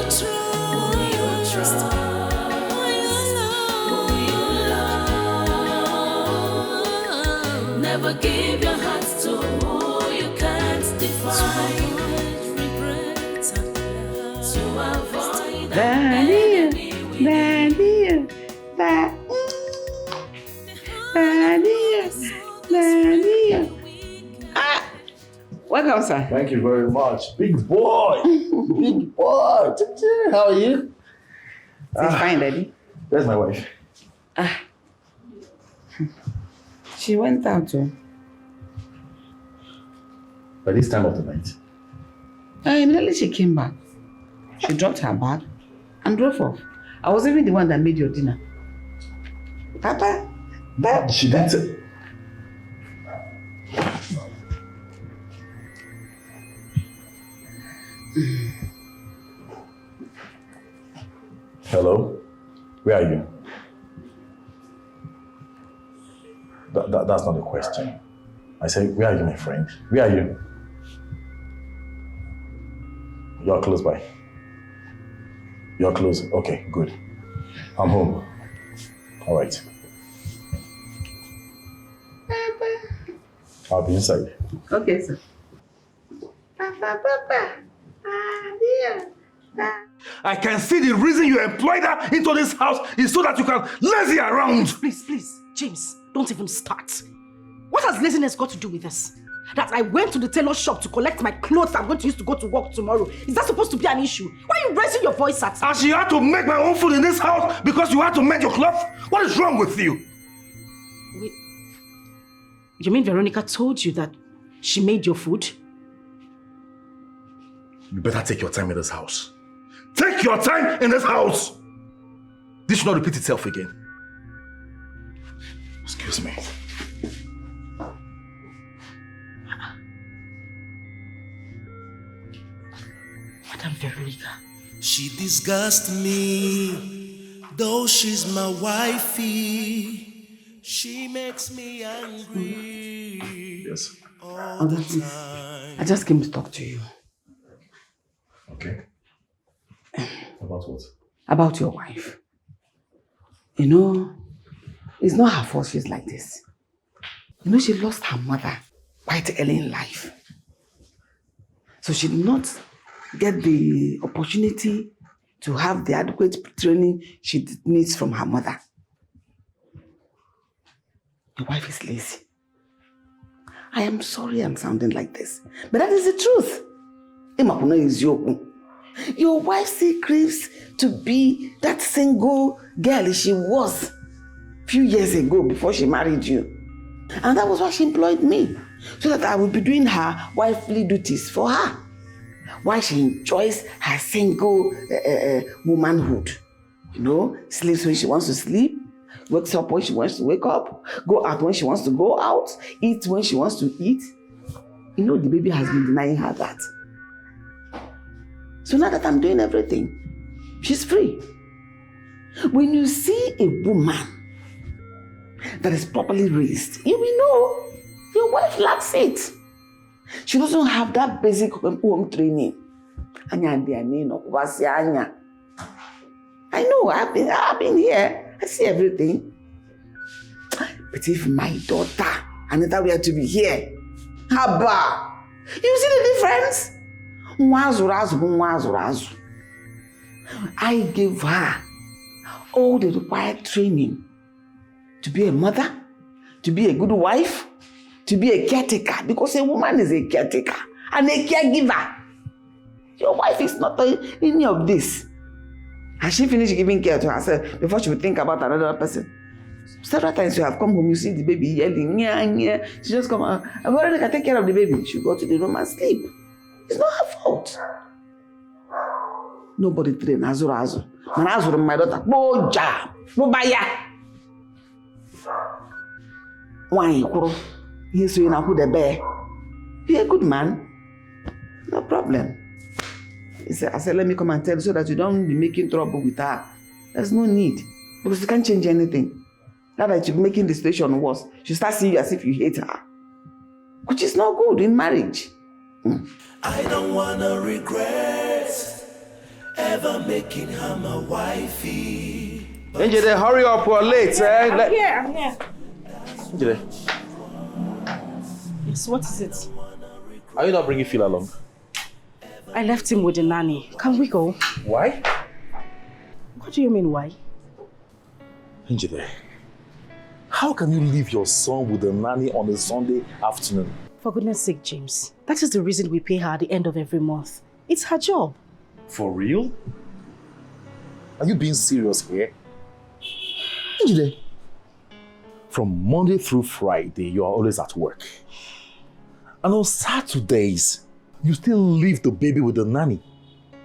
Speaker 3: trust, who you love. Never give your heart to who you can't define. To avoid an enemy within.
Speaker 1: Welcome, sir.
Speaker 10: Thank you very much. Big boy. Big boy. How are you?
Speaker 1: It's fine, Daddy.
Speaker 10: Where's my wife?
Speaker 1: She went out too.
Speaker 10: By this time of the night?
Speaker 1: Immediately she came back. She dropped her bag and drove off. I was even the one that made your dinner. Papa,
Speaker 10: She didn't. Hello? Where are you? That's not a question. I say, where are you, my friend? Where are you? You're close by. You're close. Okay, good. I'm home. All right. I'll be inside.
Speaker 1: Okay, sir. Papa. Dear.
Speaker 6: I can see the reason you employed her into this house is so that you can lazy around.
Speaker 9: Please, James, don't even start. What has laziness got to do with this? That I went to the tailor shop to collect my clothes I'm going to use to go to work tomorrow. Is that supposed to be an issue? Why are you raising your voice at me?
Speaker 6: And she had to make my own food in this house because you had to mend your clothes? What is wrong with you?
Speaker 9: Wait. You mean Veronica told you that she made your food?
Speaker 6: You better take your time in this house. Take your time in this house! This should not repeat itself again. Excuse me.
Speaker 9: Madam Veronica.
Speaker 11: She disgusts me, though she's my wifey. She makes me angry.
Speaker 10: Yes.
Speaker 11: All the time.
Speaker 1: I just came to talk to you.
Speaker 10: Okay. About what?
Speaker 1: About your wife. You know, it's not her fault she's like this. You know, she lost her mother quite early in life. So she did not get the opportunity to have the adequate training she needs from her mother. Your wife is lazy. I am sorry I'm sounding like this, but that is the truth. Your wife still craves to be that single girl she was a few years ago before she married you. And that was why she employed me, so that I would be doing her wifely duties for her, while she enjoys her single womanhood. You know, sleeps when she wants to sleep, wakes up when she wants to wake up, go out when she wants to go out, eat when she wants to eat. You know, the baby has been denying her that. So now that I'm doing everything, she's free. When you see a woman that is properly raised, you will know your wife lacks it. She doesn't have that basic home training. I know, I've been here. I see everything. But if my daughter, Anita, were to be here, Haba, you see the difference? I gave her all the required training to be a mother, to be a good wife, to be a caretaker, because a woman is a caretaker and a caregiver. Your wife is not any of this. Has she finished giving care to herself before she would think about another person? Several times you have come home, you see the baby yelling, yeah. She just come out, I'm already going to take care of the baby. She'll go to the room and sleep. It's not her fault. Nobody trained Azurazu. Man, Azura, my daughter, Boja, Bobaya. Why, he's doing a good bear. Be a good man. No problem. I said, let me come and tell you so that you don't be making trouble with her. There's no need. Because you can't change anything. Now that you're making the situation worse, she starts seeing you as if you hate her. Which is not good in marriage.
Speaker 11: I don't wanna regret ever making her my wifey.
Speaker 10: Angela, hurry up, we're late.
Speaker 5: I'm here.
Speaker 10: Angela,
Speaker 9: Yes, what is it?
Speaker 10: are you not bringing Phil along?
Speaker 9: I left him with the nanny. Can we go?
Speaker 10: Why?
Speaker 9: What do you mean, why?
Speaker 10: Angela, how can you leave your son with the nanny on a Sunday afternoon?
Speaker 9: For goodness sake, James. That is the reason we pay her at the end of every month. It's her job.
Speaker 10: For real? Are you being serious here? Ejide, from Monday through Friday, you are always at work. And on Saturdays, you still leave the baby with the nanny.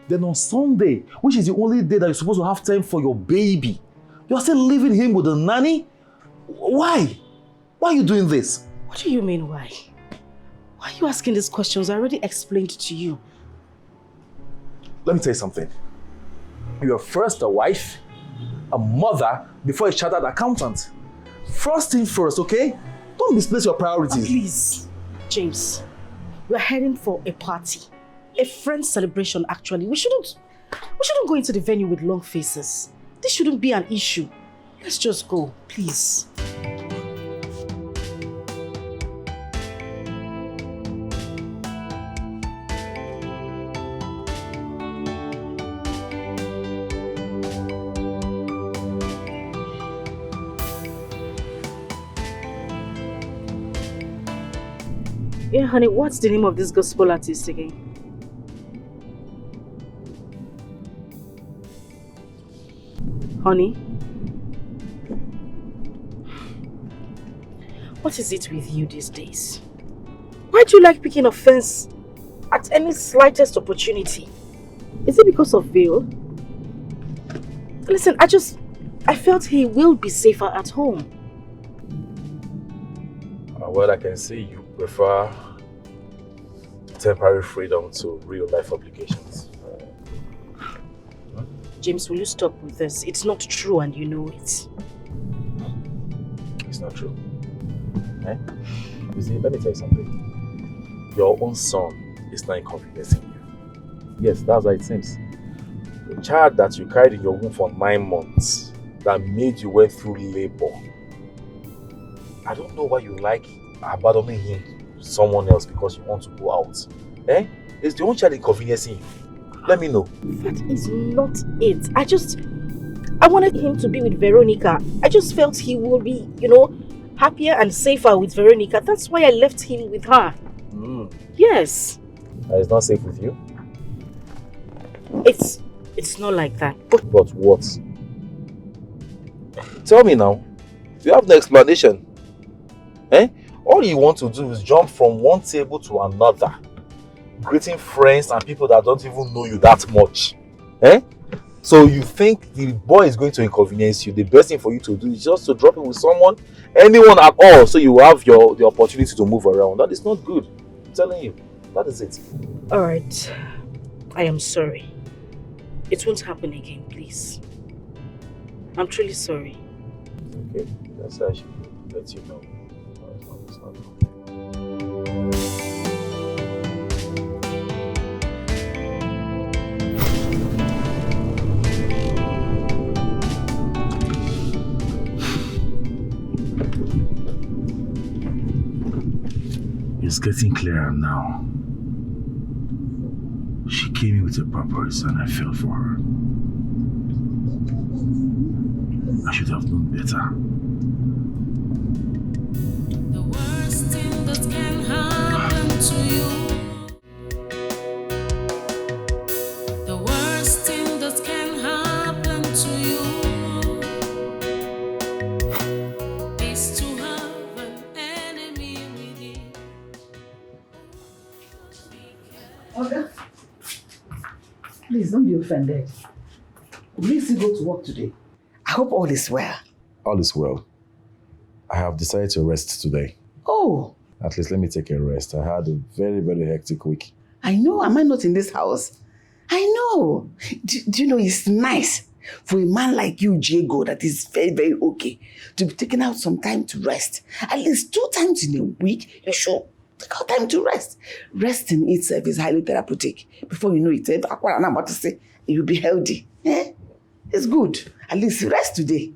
Speaker 10: Then on Sunday, which is the only day that you're supposed to have time for your baby, you're still leaving him with the nanny? Why? Why are you doing this?
Speaker 9: What do you mean, why? Why are you asking these questions? I already explained to you.
Speaker 10: Let me tell you something. You're first a wife, a mother, before a chartered accountant. First thing first, okay? Don't misplace your priorities.
Speaker 9: Please, James. We're heading for a party. A friend's celebration, actually. We shouldn't go into the venue with long faces. This shouldn't be an issue. Let's just go, please. Yeah, honey, what's the name of this gospel artist again? Honey? What is it with you these days? Why do you like picking offense at any slightest opportunity? Is it because of Vale? Listen, I felt he will be safer at home.
Speaker 10: Well, I can see you prefer temporary freedom to real-life obligations.
Speaker 9: James, will you stop with this? It's not true and you know it.
Speaker 10: It's not true. Eh? You see, let me tell you something. Your own son is not inconveniencing you. Yes, that's how it seems. The child that you carried in your womb for 9 months that made you went through labor. I don't know why you like abandoning him to someone else because you want to go out. Eh? Is the only child inconveniencing you? Let me know.
Speaker 9: That is not it. I wanted him to be with Veronica. I just felt he would be, happier and safer with Veronica. That's why I left him with her. Yes.
Speaker 10: It's not safe with you?
Speaker 9: It's not like that.
Speaker 10: But what? Tell me now. You have no explanation. Eh? All you want to do is jump from one table to another, greeting friends and people that don't even know you that much. Eh? So you think the boy is going to inconvenience you. The best thing for you to do is just to drop it with someone, anyone at all, so you have the opportunity to move around. That is not good. I'm telling you. That is it.
Speaker 9: Alright. I am sorry. It won't happen again, please. I'm truly sorry.
Speaker 10: Okay. That's how I should let you know. It's getting clearer now. She came in with a purpose and I fell for her. I should have known better.
Speaker 3: The worst thing that can happen to you. The worst thing that can happen to you is to have an enemy within.
Speaker 1: Olga, please don't be offended. Will you still go to work today? I hope all is well.
Speaker 10: All is well. I have decided to rest today.
Speaker 1: Oh.
Speaker 10: At least let me take a rest. I had a very, very hectic week.
Speaker 1: I know. Am I not in this house? I know. Do you know it's nice for a man like you, Diego, that is very, very okay, to be taking out some time to rest. At least 2 times in a week, you should take out time to rest. Resting itself is highly therapeutic. Before you know it, I'm about to say, you'll be healthy. Eh? It's good. At least rest today.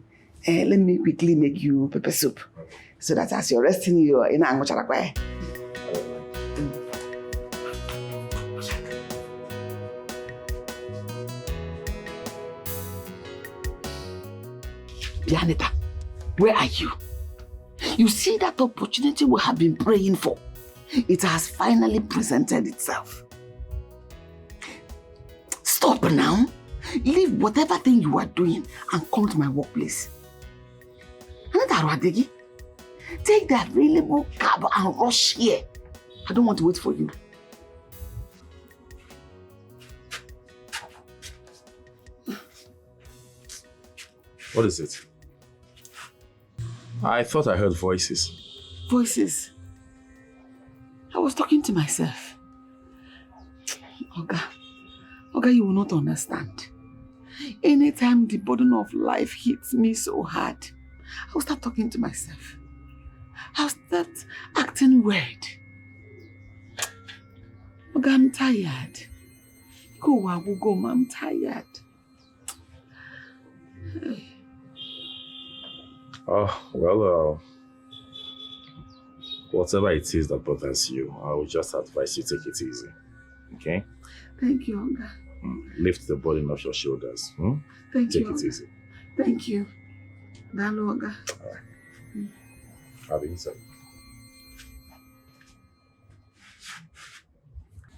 Speaker 1: Let me quickly make you pepper soup. So that as you're resting, you're in Angocharakwe. Bianita, where are you? You see that opportunity we have been praying for. It has finally presented itself. Stop now. Leave whatever thing you are doing and come to my workplace. Take the available cab and rush here. I don't want to wait for you.
Speaker 10: What is it? I thought I heard voices.
Speaker 1: Voices? I was talking to myself. Oga, you will not understand. Anytime the burden of life hits me so hard, I will start talking to myself. I'll start acting weird. Oga, I'm tired. Go, I'm tired.
Speaker 10: Oh, well, whatever it is that bothers you, I would just advise you take it easy. Okay?
Speaker 1: Thank you, Oga.
Speaker 10: Lift the burden off your shoulders.
Speaker 1: Thank you,
Speaker 10: Take it
Speaker 1: Oga.
Speaker 10: easy.
Speaker 1: Thank you. Dalo, Oga.
Speaker 10: All right. Have it inside.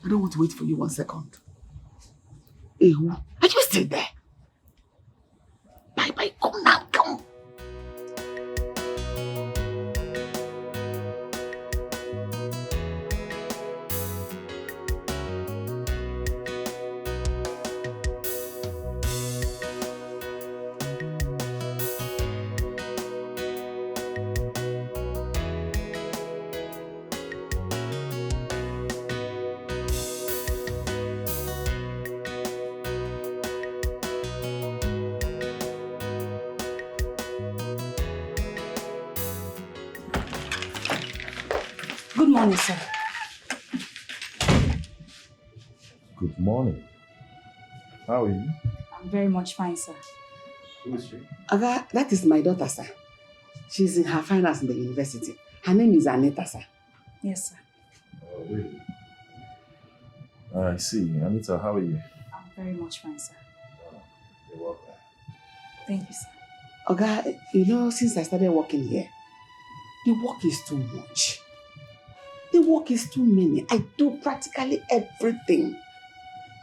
Speaker 1: I don't want to wait for you 1 second. Ehu, are you still there? Bye, come now, come.
Speaker 5: Good morning, sir.
Speaker 10: Good morning. How are you?
Speaker 5: I'm very much fine, sir.
Speaker 10: Who is she?
Speaker 1: Oga, that is my daughter, sir. She's in her finals in the university. Her name is Anita, sir.
Speaker 5: Yes, sir.
Speaker 10: Oh, really? I see. Anita, how are you?
Speaker 5: I'm very much fine, sir.
Speaker 10: You're welcome.
Speaker 5: Thank you, sir.
Speaker 1: Oga, you know, since I started working here, the work is too much. The work is too many. I do practically everything.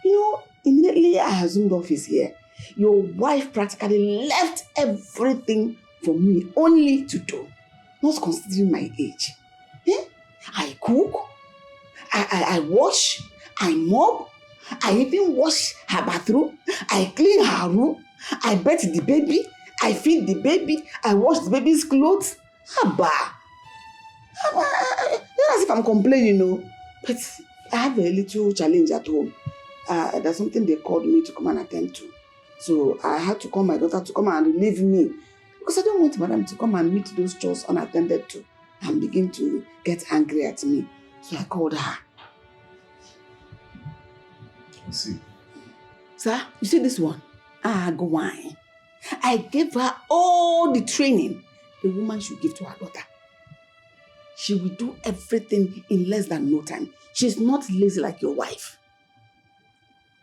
Speaker 1: You know, immediately I assumed office here, your wife practically left everything for me only to do, not considering my age. I cook, I wash, I mop, I even wash her bathroom, I clean her room, I bathe the baby, I feed the baby, I wash the baby's clothes. Abba. Not as if I'm complaining, no. But I have a little challenge at home. There's something they called me to come and attend to. So I had to call my daughter to come and relieve me. Because I don't want madam to come and meet those chores unattended to and begin to get angry at me. So I called her.
Speaker 10: I see.
Speaker 1: Sir, you see this one? Go on. I gave her all the training a woman should give to her daughter. She will do everything in less than no time. She's not lazy like your wife.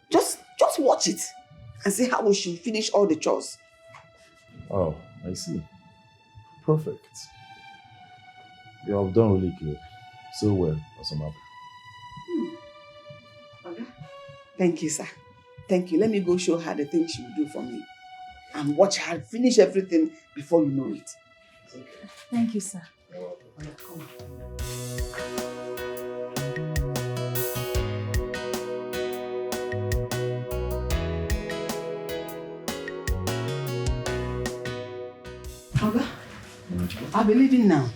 Speaker 1: Just watch it and see how we should finish all the chores.
Speaker 10: Oh, I see. Perfect. You have done really good. So well, Osamaba.
Speaker 1: Okay. Thank you, sir. Thank you. Let me go show her the things she will do for me. And watch her finish everything before you know it.
Speaker 5: Okay. Thank you, sir.
Speaker 1: Come on. Oga, I'll be leaving now.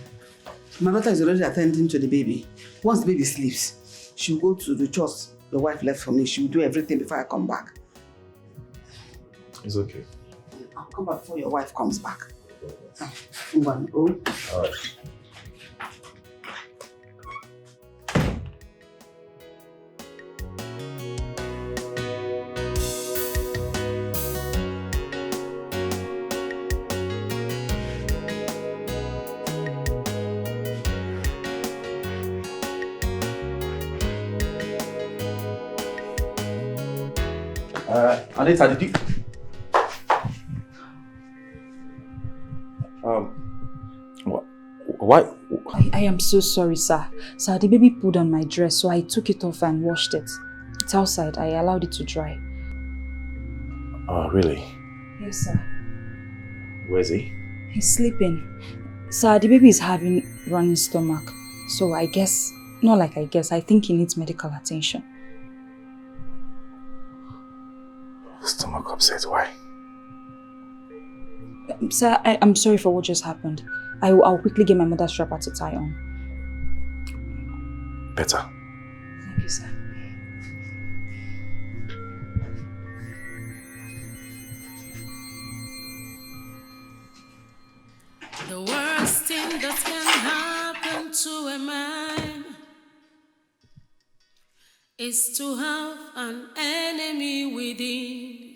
Speaker 1: My daughter is already attending to the baby. Once the baby sleeps, she'll go to the chores the wife left for me. She'll do everything before I come back.
Speaker 10: It's okay.
Speaker 1: I'll come back before your wife comes back. One, go.
Speaker 10: All right. Anita, did you...
Speaker 5: I am so sorry, sir. Sir, the baby pulled on my dress, so I took it off and washed it. It's outside. I allowed it to dry.
Speaker 10: Oh, really?
Speaker 5: Yes, sir.
Speaker 10: Where's he?
Speaker 5: He's sleeping. Sir, the baby is having running stomach. So I guess, not like I guess, I think he needs medical attention.
Speaker 10: Stomach upset, why?
Speaker 5: Sir, I'm sorry for what just happened. I'll quickly get my mother's wrapper to tie on.
Speaker 10: Better.
Speaker 5: Thank you, sir.
Speaker 3: The worst thing that can happen to a man is to have an enemy within.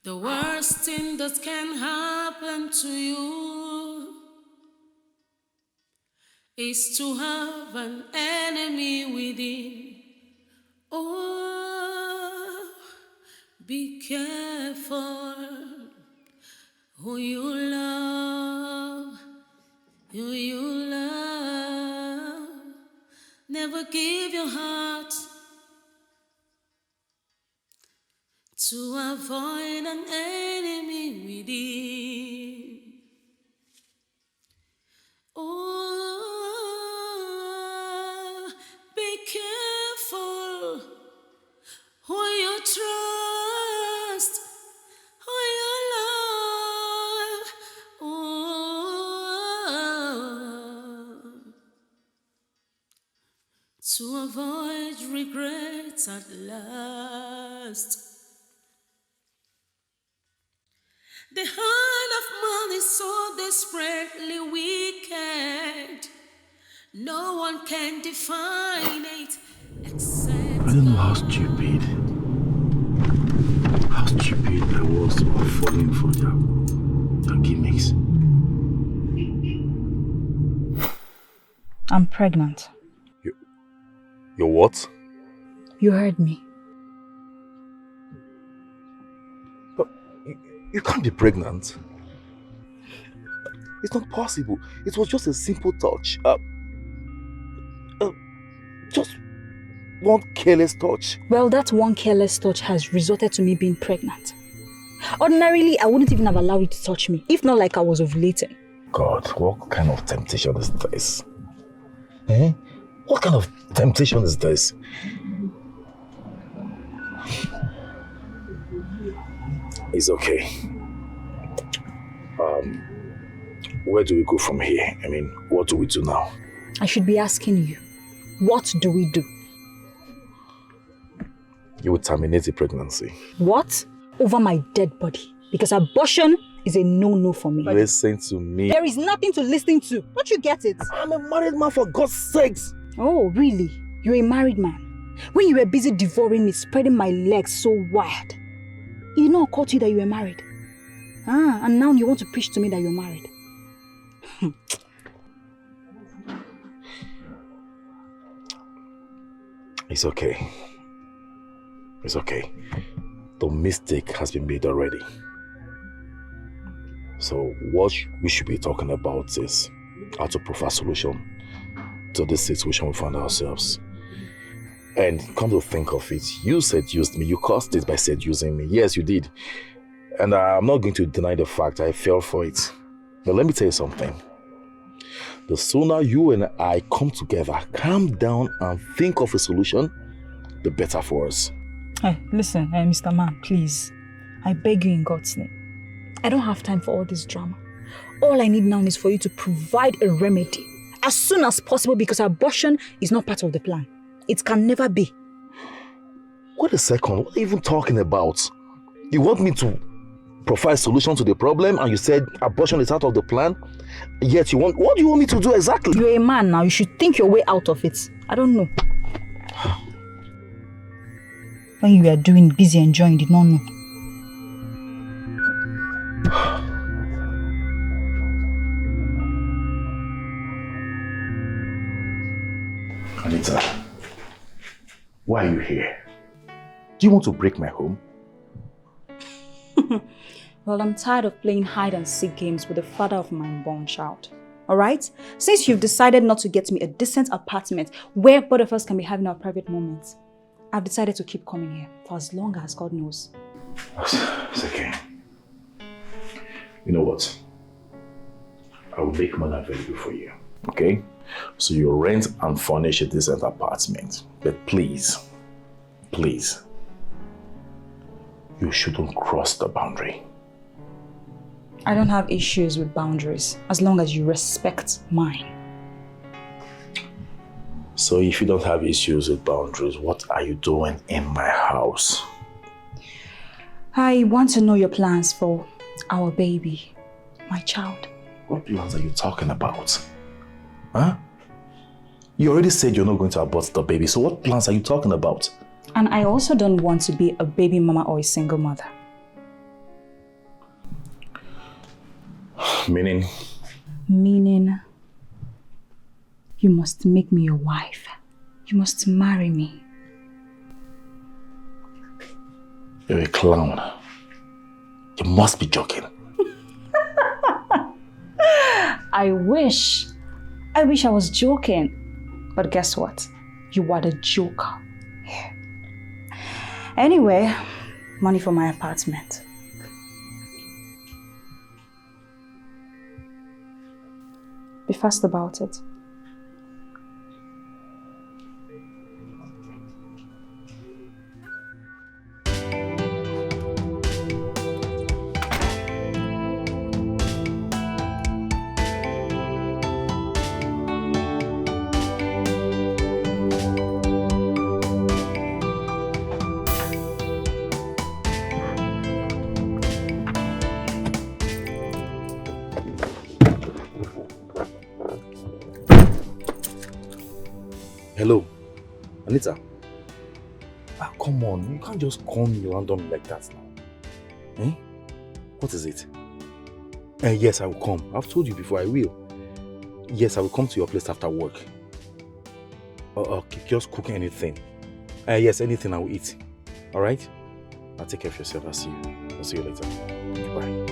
Speaker 3: The worst thing that can happen to you is to have an enemy within. Oh, be careful who you love, who you love. Never give your heart to avoid an enemy within. Oh, be careful who you trust, who you love. Oh, to avoid regrets at last. The heart of man is so desperately wicked. No one can define it except
Speaker 10: I don't know how stupid I was for falling for their gimmicks.
Speaker 5: I'm pregnant.
Speaker 10: You're what?
Speaker 5: You heard me.
Speaker 10: You can't be pregnant. It's not possible. It was just a simple touch. Just one careless touch.
Speaker 5: Well, that one careless touch has resulted to me being pregnant. Ordinarily, I wouldn't even have allowed you to touch me, if not like I was ovulating.
Speaker 10: God, what kind of temptation is this? Eh? What kind of temptation is this? It's okay. Where do we go from here? I mean, what do we do now?
Speaker 5: I should be asking you, what do we do?
Speaker 10: You would terminate the pregnancy.
Speaker 5: What? Over my dead body. Because abortion is a no-no for me.
Speaker 10: Listen to me.
Speaker 5: There is nothing to listen to. Don't you get it?
Speaker 10: I'm a married man, for God's sakes.
Speaker 5: Oh, really? You're a married man? When you were busy devouring me, spreading my legs so wide, it did not occur to you that you were married. And now you want to preach to me that you're married.
Speaker 10: It's okay. It's okay. The mistake has been made already. So what we should be talking about is how to provide a solution to this situation we found ourselves. And come to think of it, you seduced me. You caused it by seducing me. Yes, you did. And I'm not going to deny the fact I fell for it. But let me tell you something. The sooner you and I come together, calm down and think of a solution, the better for us.
Speaker 5: Hey, listen, Mr. Man, please. I beg you in God's name. I don't have time for all this drama. All I need now is for you to provide a remedy as soon as possible, because abortion is not part of the plan. It can never be.
Speaker 10: Wait a second, what are you even talking about? You want me to provide a solution to the problem and you said abortion is out of the plan? Yet what do you want me to do exactly?
Speaker 5: You're a man now, you should think your way out of it. I don't know. When you were doing busy enjoying, did not know.
Speaker 10: Anita, why are you here? Do you want to break my home?
Speaker 5: Well, I'm tired of playing hide and seek games with the father of my unborn child. Alright? Since you've decided not to get me a decent apartment where both of us can be having our private moments, I've decided to keep coming here for as long as God knows.
Speaker 10: It's okay. You know what? I will make money available for you. Okay? So you rent and furnish a decent apartment. But please, you shouldn't cross the boundary.
Speaker 5: I don't have issues with boundaries as long as you respect mine.
Speaker 10: So if you don't have issues with boundaries, what are you doing in my house?
Speaker 5: I want to know your plans for our baby, my child.
Speaker 10: What plans are you talking about? Huh? You already said you're not going to abort the baby, so what plans are you talking about?
Speaker 5: And I also don't want to be a baby mama or a single mother.
Speaker 10: Meaning?
Speaker 5: Meaning, you must make me your wife. You must marry me.
Speaker 10: You're a clown. You must be joking.
Speaker 5: I wish I was joking. But guess what? You are the joker here. Anyway, money for my apartment. Be fast about it.
Speaker 10: Hello, Anita. Come on, you can't just call me randomly like that now. Eh? What is it? Yes, I will come. I've told you before, I will. Yes, I will come to your place after work. Just cook anything. Yes, anything I will eat. Alright? Now take care of yourself. I'll see you later. Goodbye.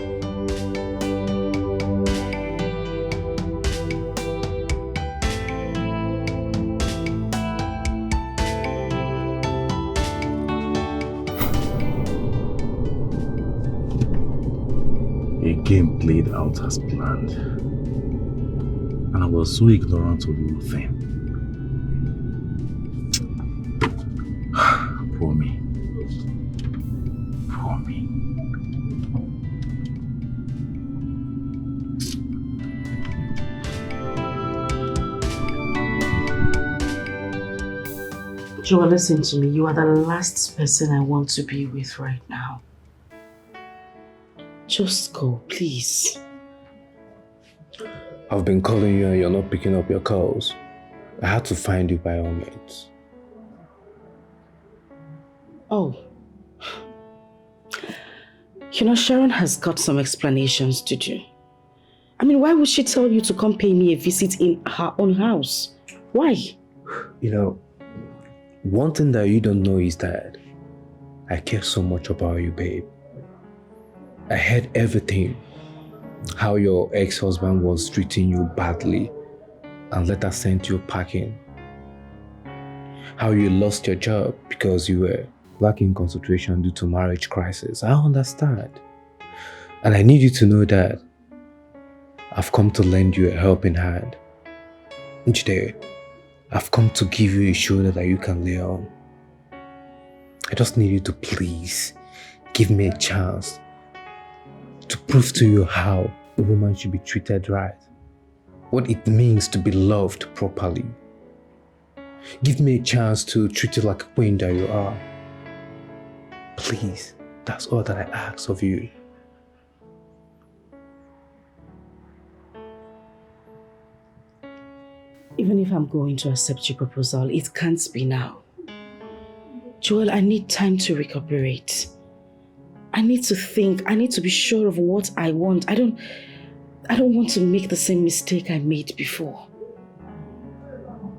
Speaker 10: Game played out as planned, and I was so ignorant of the whole thing. Poor me. Poor me.
Speaker 9: Joe, listen to me. You are the last person I want to be with right now. Just go, please.
Speaker 12: I've been calling you and you're not picking up your calls. I had to find you by all means.
Speaker 9: Oh. You know, Sharon has got some explanations to do. I mean, why would she tell you to come pay me a visit in her own house? Why?
Speaker 12: You know, one thing that you don't know is that I care so much about you, babe. I heard everything. How your ex-husband was treating you badly and later sent you packing. How you lost your job because you were lacking concentration due to marriage crisis. I understand. And I need you to know that I've come to lend you a helping hand. Today, I've come to give you a shoulder that you can lay on. I just need you to please give me a chance to prove to you how a woman should be treated right. What it means to be loved properly. Give me a chance to treat you like a queen that you are. Please, that's all that I ask of you.
Speaker 9: Even if I'm going to accept your proposal, it can't be now. Joel, I need time to recuperate. I need to think. I need to be sure of what I want. I don't want to make the same mistake I made before.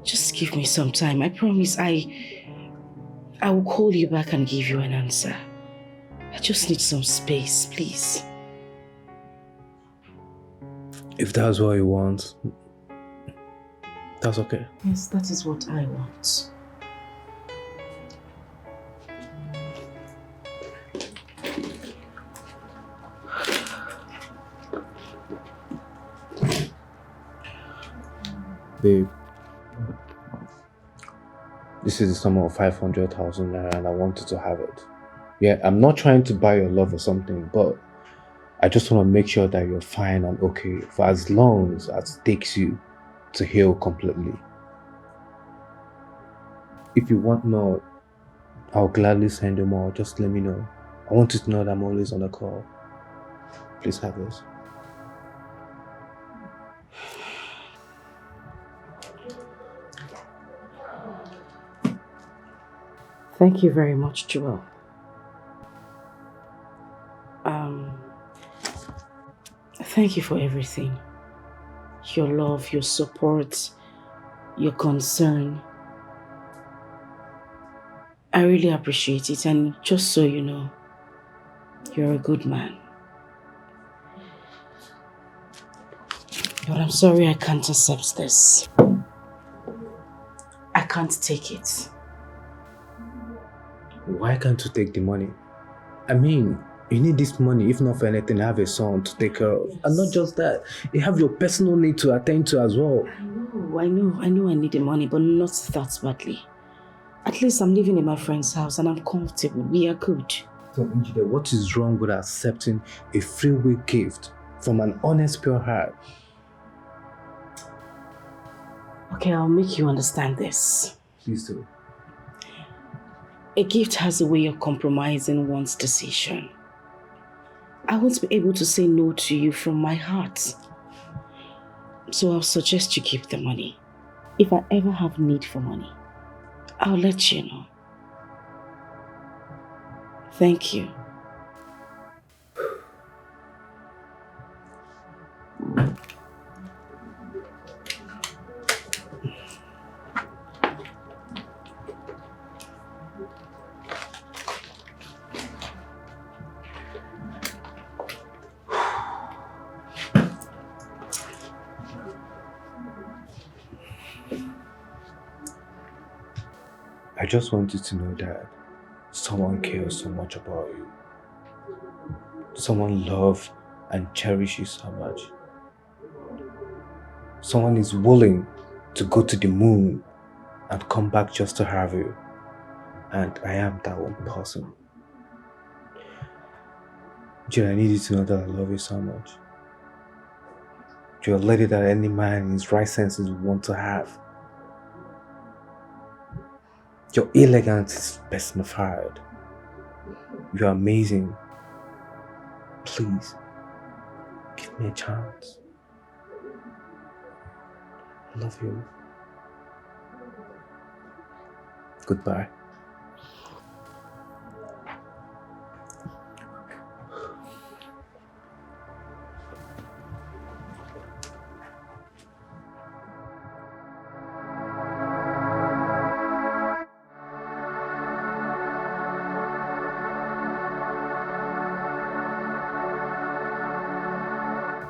Speaker 9: Just give me some time. I promise I will call you back and give you an answer. I just need some space, please.
Speaker 12: If that's what you want, that's okay.
Speaker 8: Yes, that is what I want.
Speaker 12: Babe, this is the sum of 500,000 naira and I wanted to have it. Yeah, I'm not trying to buy your love or something, but I just want to make sure that you're fine and okay for as long as it takes you to heal completely. If you want more, I'll gladly send you more. Just let me know. I want you to know that I'm always on the call. Please have this.
Speaker 8: Thank you very much, Joel. Thank you for everything. Your love, your support, your concern. I really appreciate it, and just so you know, you're a good man. But I'm sorry I can't accept this. I can't take it.
Speaker 12: Why can't you take the money? I mean, you need this money, if not for anything, have a son to take care of. Yes. And not just that, you have your personal need to attend to as well.
Speaker 8: I know I need the money, but not that badly. At least I'm living in my friend's house and I'm comfortable. We are good.
Speaker 12: So, Njide, what is wrong with accepting a freeway gift from an honest, pure heart?
Speaker 8: Okay, I'll make you understand this.
Speaker 12: Please do.
Speaker 8: A gift has a way of compromising one's decision. I won't be able to say no to you from my heart. So I'll suggest you keep the money. If I ever have need for money, I'll let you know. Thank you.
Speaker 12: I just want you to know that someone cares so much about you. Someone loves and cherishes you so much. Someone is willing to go to the moon and come back just to have you. And I am that one person. Jill, I need you to know that I love you so much. You're a lady that any man in his right senses would want to have. Your elegance is personified. You're amazing. Please, give me a chance. I love you. Goodbye.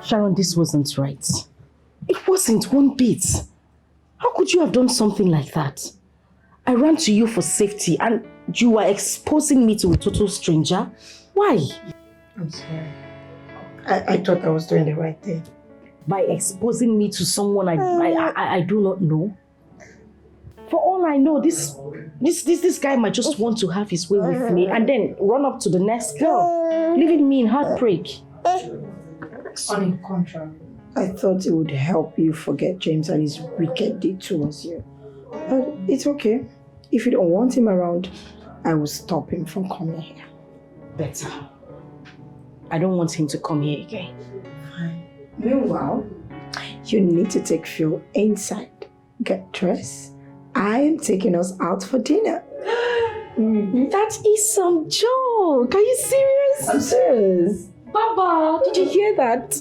Speaker 8: Sharon, this wasn't right. It wasn't one bit. How could you have done something like that? I ran to you for safety and you were exposing me to a total stranger. Why?
Speaker 7: I'm sorry. I thought I was doing the right thing.
Speaker 8: By exposing me to someone I do not know? For all I know, this guy might just want to have his way with me and then run up to the next girl, leaving me in heartbreak.
Speaker 7: On the contrary, I thought it would help you forget James and his wicked deed towards you. But it's okay. If you don't want him around, I will stop him from coming here.
Speaker 8: Better. I don't want him to come here again.
Speaker 7: Fine. Meanwhile, you need to take Phil inside. Get dressed. I am taking us out for dinner.
Speaker 8: That is some joke. Are you serious?
Speaker 7: I'm serious.
Speaker 8: Baba, did you hear that?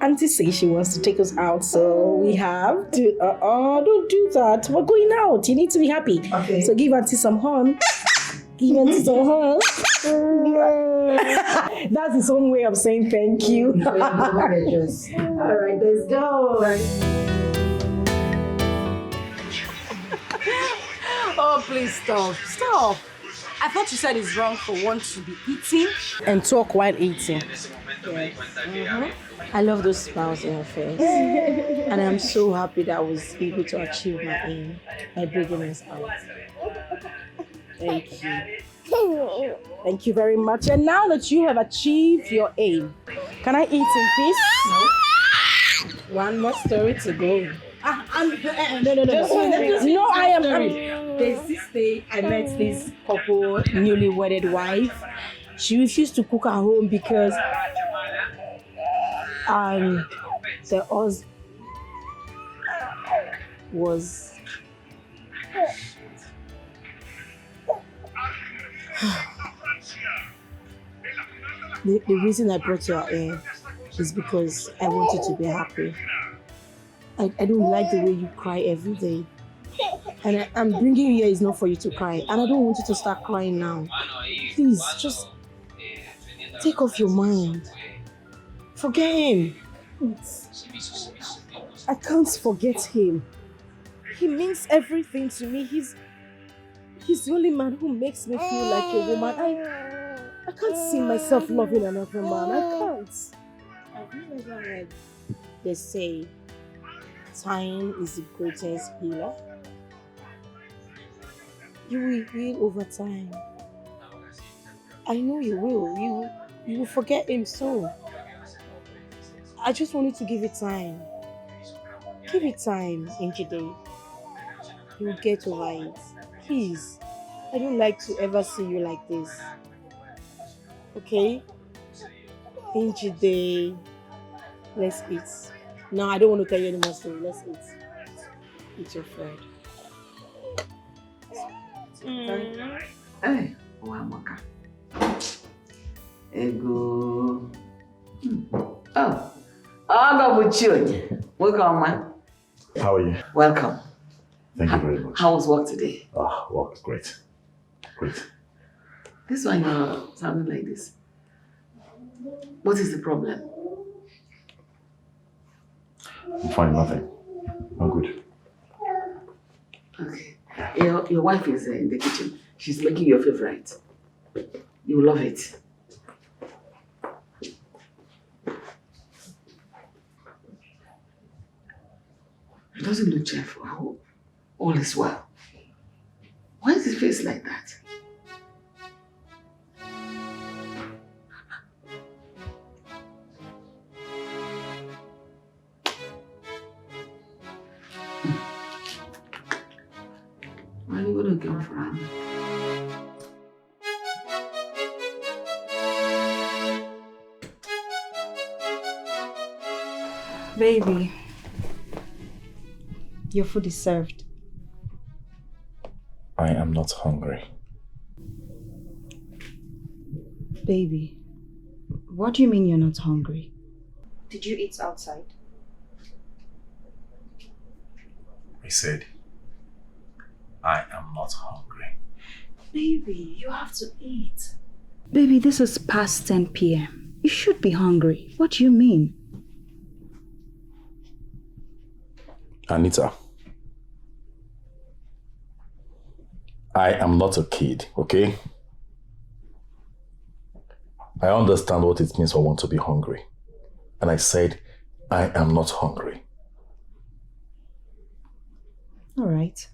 Speaker 8: Auntie says she wants to take us out, so we have to. Don't do that. We're going out. You need to be happy.
Speaker 7: Okay.
Speaker 8: So give Auntie some horn. Give Auntie some horn.
Speaker 9: That's his own way of saying thank you.
Speaker 2: All right, let's go.
Speaker 5: Oh, please stop. Stop. I thought you said it's wrong for one to be eating
Speaker 9: And talk while eating.
Speaker 2: I love those smiles in your face. And I'm so happy that I was able to achieve my aim by bringing us out.
Speaker 9: Thank you. Thank you very much. And now that you have achieved your aim, can I eat in peace?
Speaker 2: No. One more story to go.
Speaker 9: No, I am.
Speaker 2: There's this day I met this couple, newly wedded wife. She refused to cook at home because the husband was the reason I brought you here is because I want you to be happy. I don't like the way you cry every day. And I'm bringing you here is not for you to cry. And I don't want you to start crying now. Please, just take off your mind. Forget him.
Speaker 9: I can't forget him. He means everything to me. He's the only man who makes me feel like a woman. I can't see myself loving another man. I can't.
Speaker 2: Have you ever heard they say time is the greatest healer? You will heal over time. I know you will. You will forget him soon. I just want you to give it time. Give it time, Njide. You will get over it. Please. I don't like to ever see you like this. Okay? Njide. Let's eat. No, I don't want to tell you any more story. Let's eat. Eat your food.
Speaker 1: Hey, Wamaka. Ego. Oh, welcome, man.
Speaker 10: How are you?
Speaker 1: Welcome.
Speaker 10: Thank you very much.
Speaker 1: How was work today?
Speaker 10: Work is great. Great.
Speaker 1: This one you're sounding like this. What is the problem?
Speaker 10: I'm fine, nothing. I'm good.
Speaker 1: Okay. Your wife is in the kitchen. She's making your favorite. You will love it. It doesn't look cheerful. I hope all is well. Why is his face like that? Why are you going to go for him?
Speaker 5: Baby, your food is served.
Speaker 10: I am not hungry.
Speaker 5: Baby, what do you mean you're not hungry? Did you eat outside?
Speaker 10: I said, I am not hungry.
Speaker 5: Baby, you have to eat. Baby, this is past 10 p.m. You should be hungry. What do you mean?
Speaker 10: Anita, I am not a kid, okay? I understand what it means for one to be hungry. And I said, I am not hungry.
Speaker 5: All right.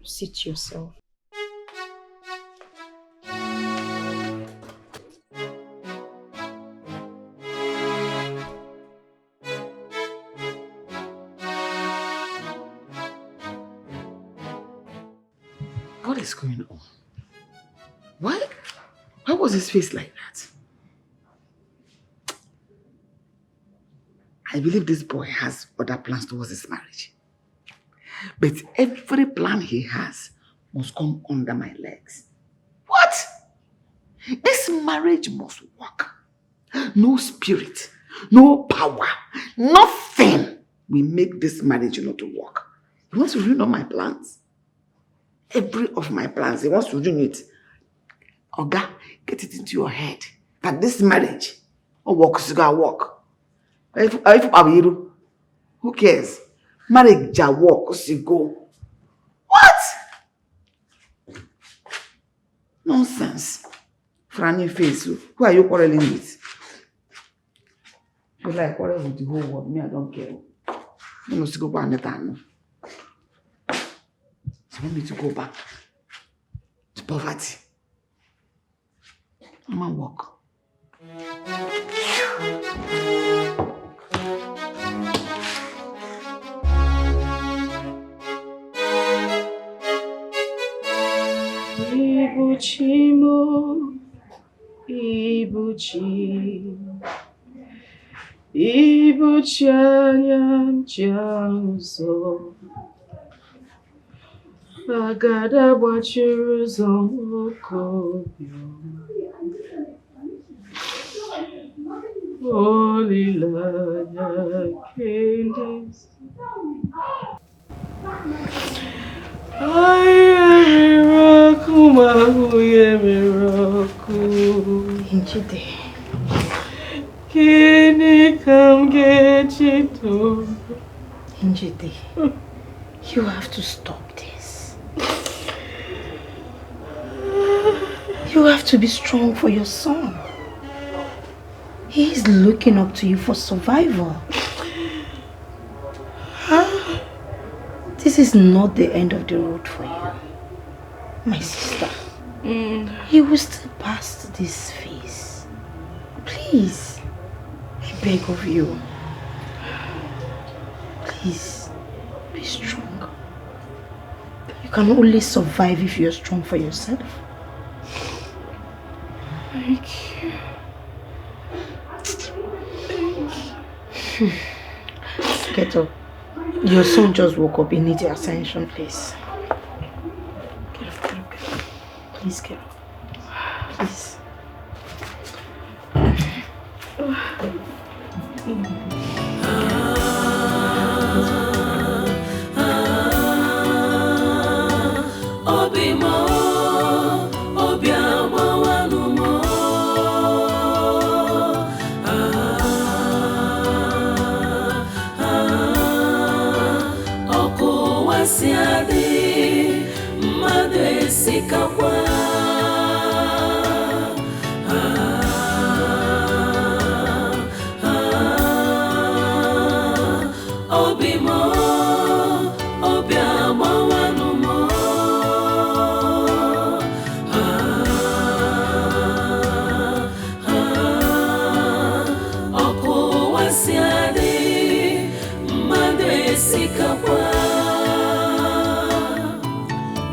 Speaker 5: Sit yourself.
Speaker 1: What is going on? Why was his face like that? I believe this boy has other plans towards his marriage. But every plan he has must come under my legs. What? This marriage must work. No spirit, no power, nothing will make this marriage not to work. He wants to ruin all my plans. Every of my plans, he wants to ruin it. Oga, get it into your head that this marriage works to work. Who cares? Marriage ja work go. What? Nonsense. Franny face. Who are you quarreling with? You like quarrel with the whole world. Me, I don't care. You must go back and so want me to go back to poverty. I'm at work.
Speaker 2: Ibuchimo, Ibuchi, Ibuchanyam Janso, Agada Wachiruzo Okobio, Holy Lanya Candies. I am miracle, miracle.
Speaker 7: Injide.
Speaker 2: Can you come get it?
Speaker 7: Injide, you have to stop this. You have to be strong for your son. He is looking up to you for survival. This is not the end of the road for you, my sister. You will still pass this phase. Please, I beg of you. Please, be strong. You can only survive if you're strong for yourself.
Speaker 2: Thank you.
Speaker 7: Get up. Your son just woke up. He needs your attention, please. Get up, get up, get up. Please get up. Please.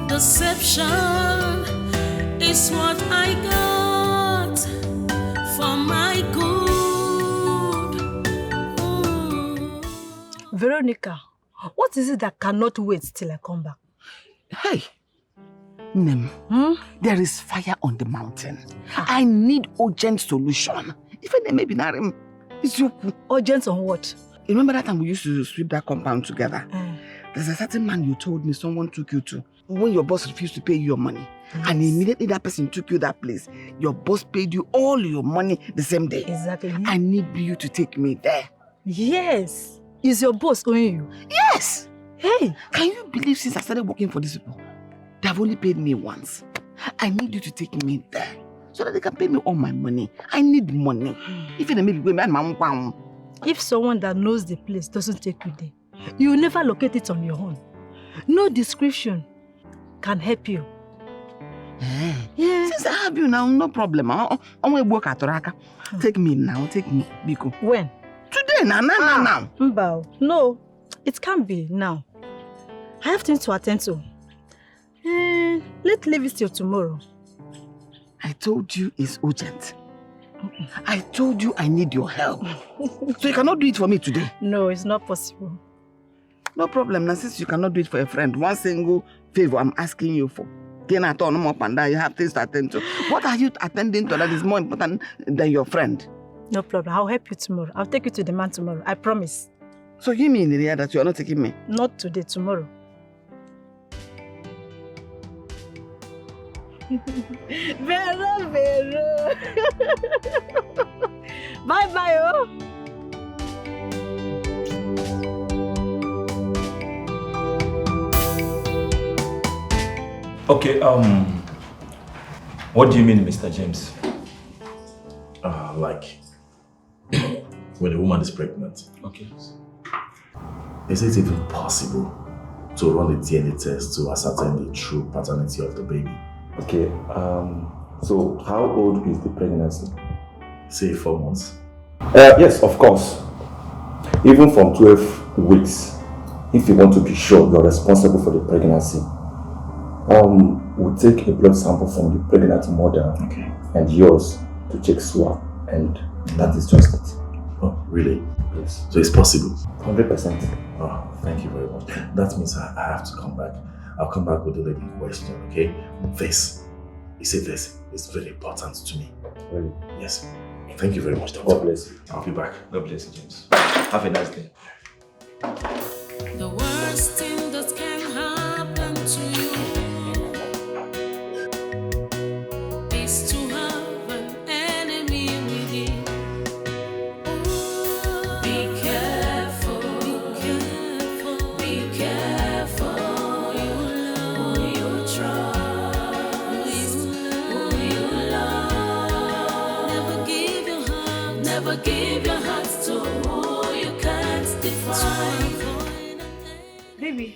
Speaker 3: Deception is what I got for my good.
Speaker 9: Veronica, what is it that cannot wait till I come back?
Speaker 1: Hey, Nem, there is fire on the mountain. I need urgent solution. Even maybe not
Speaker 9: urgent on what?
Speaker 1: You remember that time we used to sweep that compound together? There's a certain man you told me someone took you to when your boss refused to pay you your money. Yes. And immediately that person took you that place. Your boss paid you all your money the same day.
Speaker 9: Exactly.
Speaker 1: I need you to take me there.
Speaker 9: Yes. Is your boss owing you?
Speaker 1: Yes.
Speaker 9: Hey.
Speaker 1: Can you believe since I started working for these people, they have only paid me once. I need you to take me there so that they can pay me all my money. I need money.
Speaker 9: If someone that knows the place doesn't take you there, you will never locate it on your own. No description can help you.
Speaker 1: Yeah. Since I have you now, no problem. I'm going to work at Raka. Take me now, take me, Biko.
Speaker 9: When?
Speaker 1: Today, now.
Speaker 9: Mbao, no, it can't be now. I have things to attend to. Let's leave it till tomorrow.
Speaker 1: I told you it's urgent. I told you I need your help. So you cannot do it for me today?
Speaker 9: No, it's not possible.
Speaker 1: No problem. Now, since you cannot do it for a friend, one single favor I'm asking you for. You have things to attend to. What are you attending to that is more important than your friend?
Speaker 9: No problem. I'll help you tomorrow. I'll take you to the man tomorrow. I promise.
Speaker 1: So you mean, Iria, that you are not taking me?
Speaker 9: Not today, tomorrow.
Speaker 2: Vero.
Speaker 5: Bye-bye, oh.
Speaker 6: Okay, what do you mean, Mr. James?
Speaker 10: Like, when a woman is pregnant.
Speaker 6: Okay.
Speaker 10: Is it even possible to run a DNA test to ascertain the true paternity of the baby?
Speaker 13: Okay, so how old is the pregnancy?
Speaker 10: Say 4 months.
Speaker 13: Yes, of course. Even from 12 weeks, if you want to be sure you're responsible for the pregnancy, we'll take a blood sample from the pregnant mother and yours to check swab, and that is just it.
Speaker 10: Oh, really?
Speaker 13: Yes.
Speaker 10: So it's possible?
Speaker 13: 100%.
Speaker 10: Oh, thank you very much. That means I have to come back. I'll come back with the lady in question, okay? This, you see this, is very important to me.
Speaker 13: Really?
Speaker 10: Yes. Thank you very much, Doctor.
Speaker 13: God bless you.
Speaker 10: I'll be back.
Speaker 6: God bless you, James. Have a nice day.
Speaker 3: The worst thing that can happen to you is to have an enemy within. Be careful, be careful who you trust, who you love. Never give your heart to who you can't define.
Speaker 5: Baby,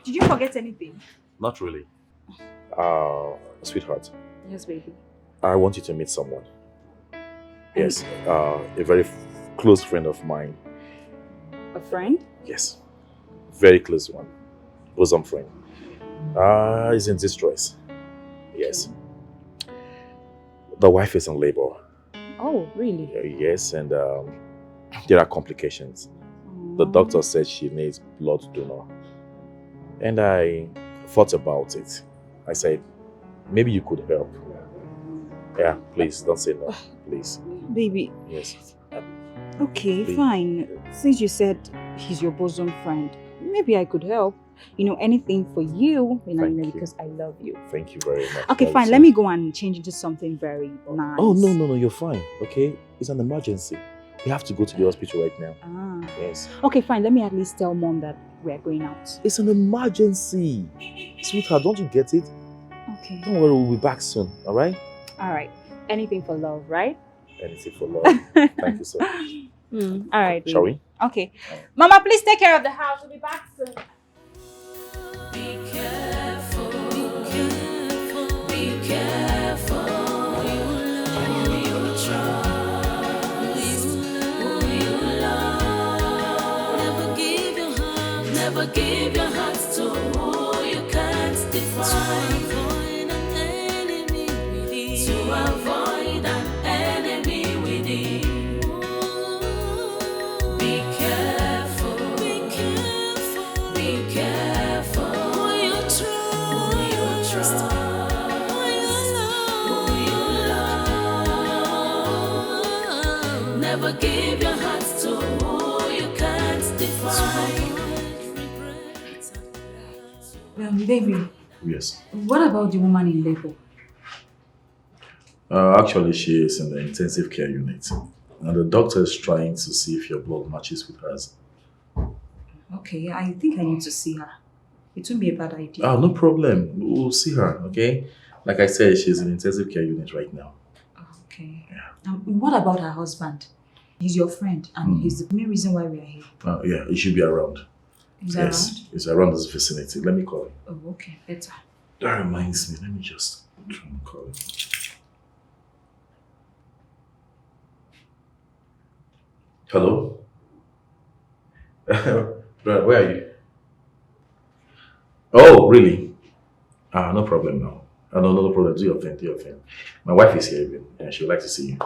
Speaker 5: did you forget anything?
Speaker 10: Not really. Sweetheart,
Speaker 5: Yes, baby.
Speaker 10: I want you to meet someone. Yes, a very close friend of mine.
Speaker 5: A friend?
Speaker 10: Yes, very close one. Bosom friend. He's in distress. Yes. The wife is in labor.
Speaker 5: Oh, really?
Speaker 10: Yes, and there are complications. The doctor said she needs blood donor. And I thought about it. I said, maybe you could help. Yeah, please, don't say no. Please.
Speaker 5: Baby.
Speaker 10: Yes.
Speaker 5: Okay,
Speaker 10: Please.
Speaker 5: fine. Since you said he's your bosom friend, maybe I could help. You know, anything for you, because I love you.
Speaker 10: Thank you very much.
Speaker 5: Okay, fine. Let me go and change into something very nice.
Speaker 10: Oh, no, you're fine. Okay? It's an emergency. We have to go to the hospital right now. Yes.
Speaker 5: Okay, fine. Let me at least tell Mom that we're going out.
Speaker 10: It's an emergency. Sweetheart, don't you get it?
Speaker 5: Okay.
Speaker 10: Don't worry, we'll be back soon, alright?
Speaker 5: Alright. Anything for love, right?
Speaker 10: Anything for love. Thank you so much.
Speaker 5: Alright.
Speaker 10: Shall we?
Speaker 5: Okay. Mama, please take care of the house. We'll be back soon.
Speaker 3: Be careful, be careful who you trust, who you love. Never give your heart to who you can't define. To avoid an enemy within. Be careful, be careful who you trust, who you love. Never give your heart to who you can't define.
Speaker 5: Baby,
Speaker 10: Yes.
Speaker 5: what about the woman in labor?
Speaker 10: Actually, she is in the intensive care unit. And the doctor is trying to see if your blood matches with hers.
Speaker 5: Okay, I think I need to see her. It won't be a bad idea.
Speaker 10: No problem. We'll see her, okay? Like I said, she's in intensive care unit right now.
Speaker 5: Okay. What about her husband? He's your friend, and he's the main reason why we are here.
Speaker 10: Yeah, he should be around.
Speaker 5: He's
Speaker 10: Yes, he's around this vicinity. Let me call him.
Speaker 5: Oh, okay, better.
Speaker 10: That reminds me. Let me just try and call him. Hello? Brad, where are you? Oh, really? No problem now. No problem. Do your thing. My wife is here even, and she would like to see you.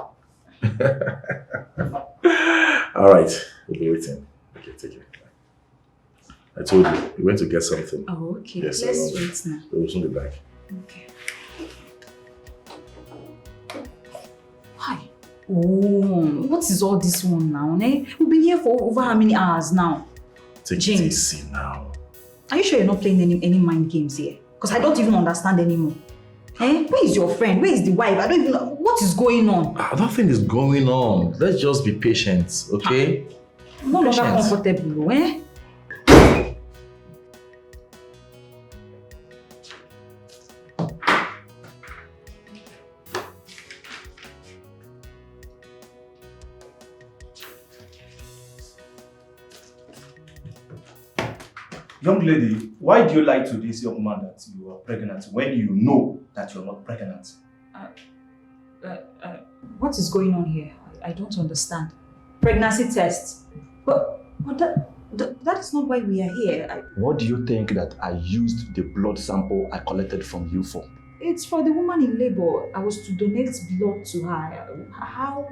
Speaker 10: All right, we'll be waiting. Okay, take it. I told you, we went to get something.
Speaker 5: Oh, okay.
Speaker 10: Yes,
Speaker 5: Let's wait now.
Speaker 10: We'll soon be back.
Speaker 5: Okay. Hi. Oh, what is all this one now, eh? We've been here for over how many hours now?
Speaker 10: Take it easy now.
Speaker 5: Are you sure you're not playing any mind games here? Because I don't even understand anymore. Eh? Where is your friend? Where is the wife? I don't even know. What What is going on?
Speaker 10: Nothing is going on. Let's just be patient, okay?
Speaker 5: I'm no longer comfortable, eh?
Speaker 6: Young lady, why do you lie to this young man that you are pregnant when you know that you're not pregnant?
Speaker 5: What is going on here? I don't understand. Pregnancy test. But that is not why we are here.
Speaker 13: What do you think that I used the blood sample I collected from you for?
Speaker 5: It's for the woman in labor. I was to donate blood to her. How?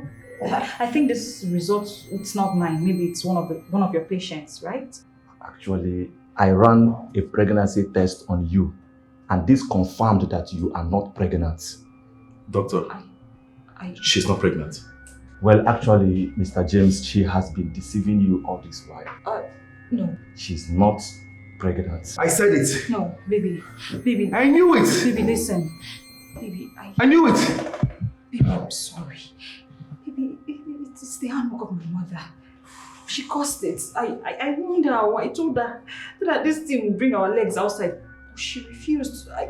Speaker 5: I think this result, it's not mine. Maybe it's one of your patients, right?
Speaker 13: Actually, I ran a pregnancy test on you, and this confirmed that you are not pregnant.
Speaker 10: Doctor, she's not pregnant.
Speaker 13: Well, actually, Mr. James, she has been deceiving you all this while.
Speaker 5: No.
Speaker 13: She's not pregnant.
Speaker 10: I said it.
Speaker 5: No, baby.
Speaker 10: I knew it.
Speaker 5: Baby, listen. Baby,
Speaker 10: I knew it.
Speaker 5: Baby, I'm sorry. Baby, it's the handwork of my mother. She caused it. I warned her. I told her that this thing will bring our legs outside. She refused. Why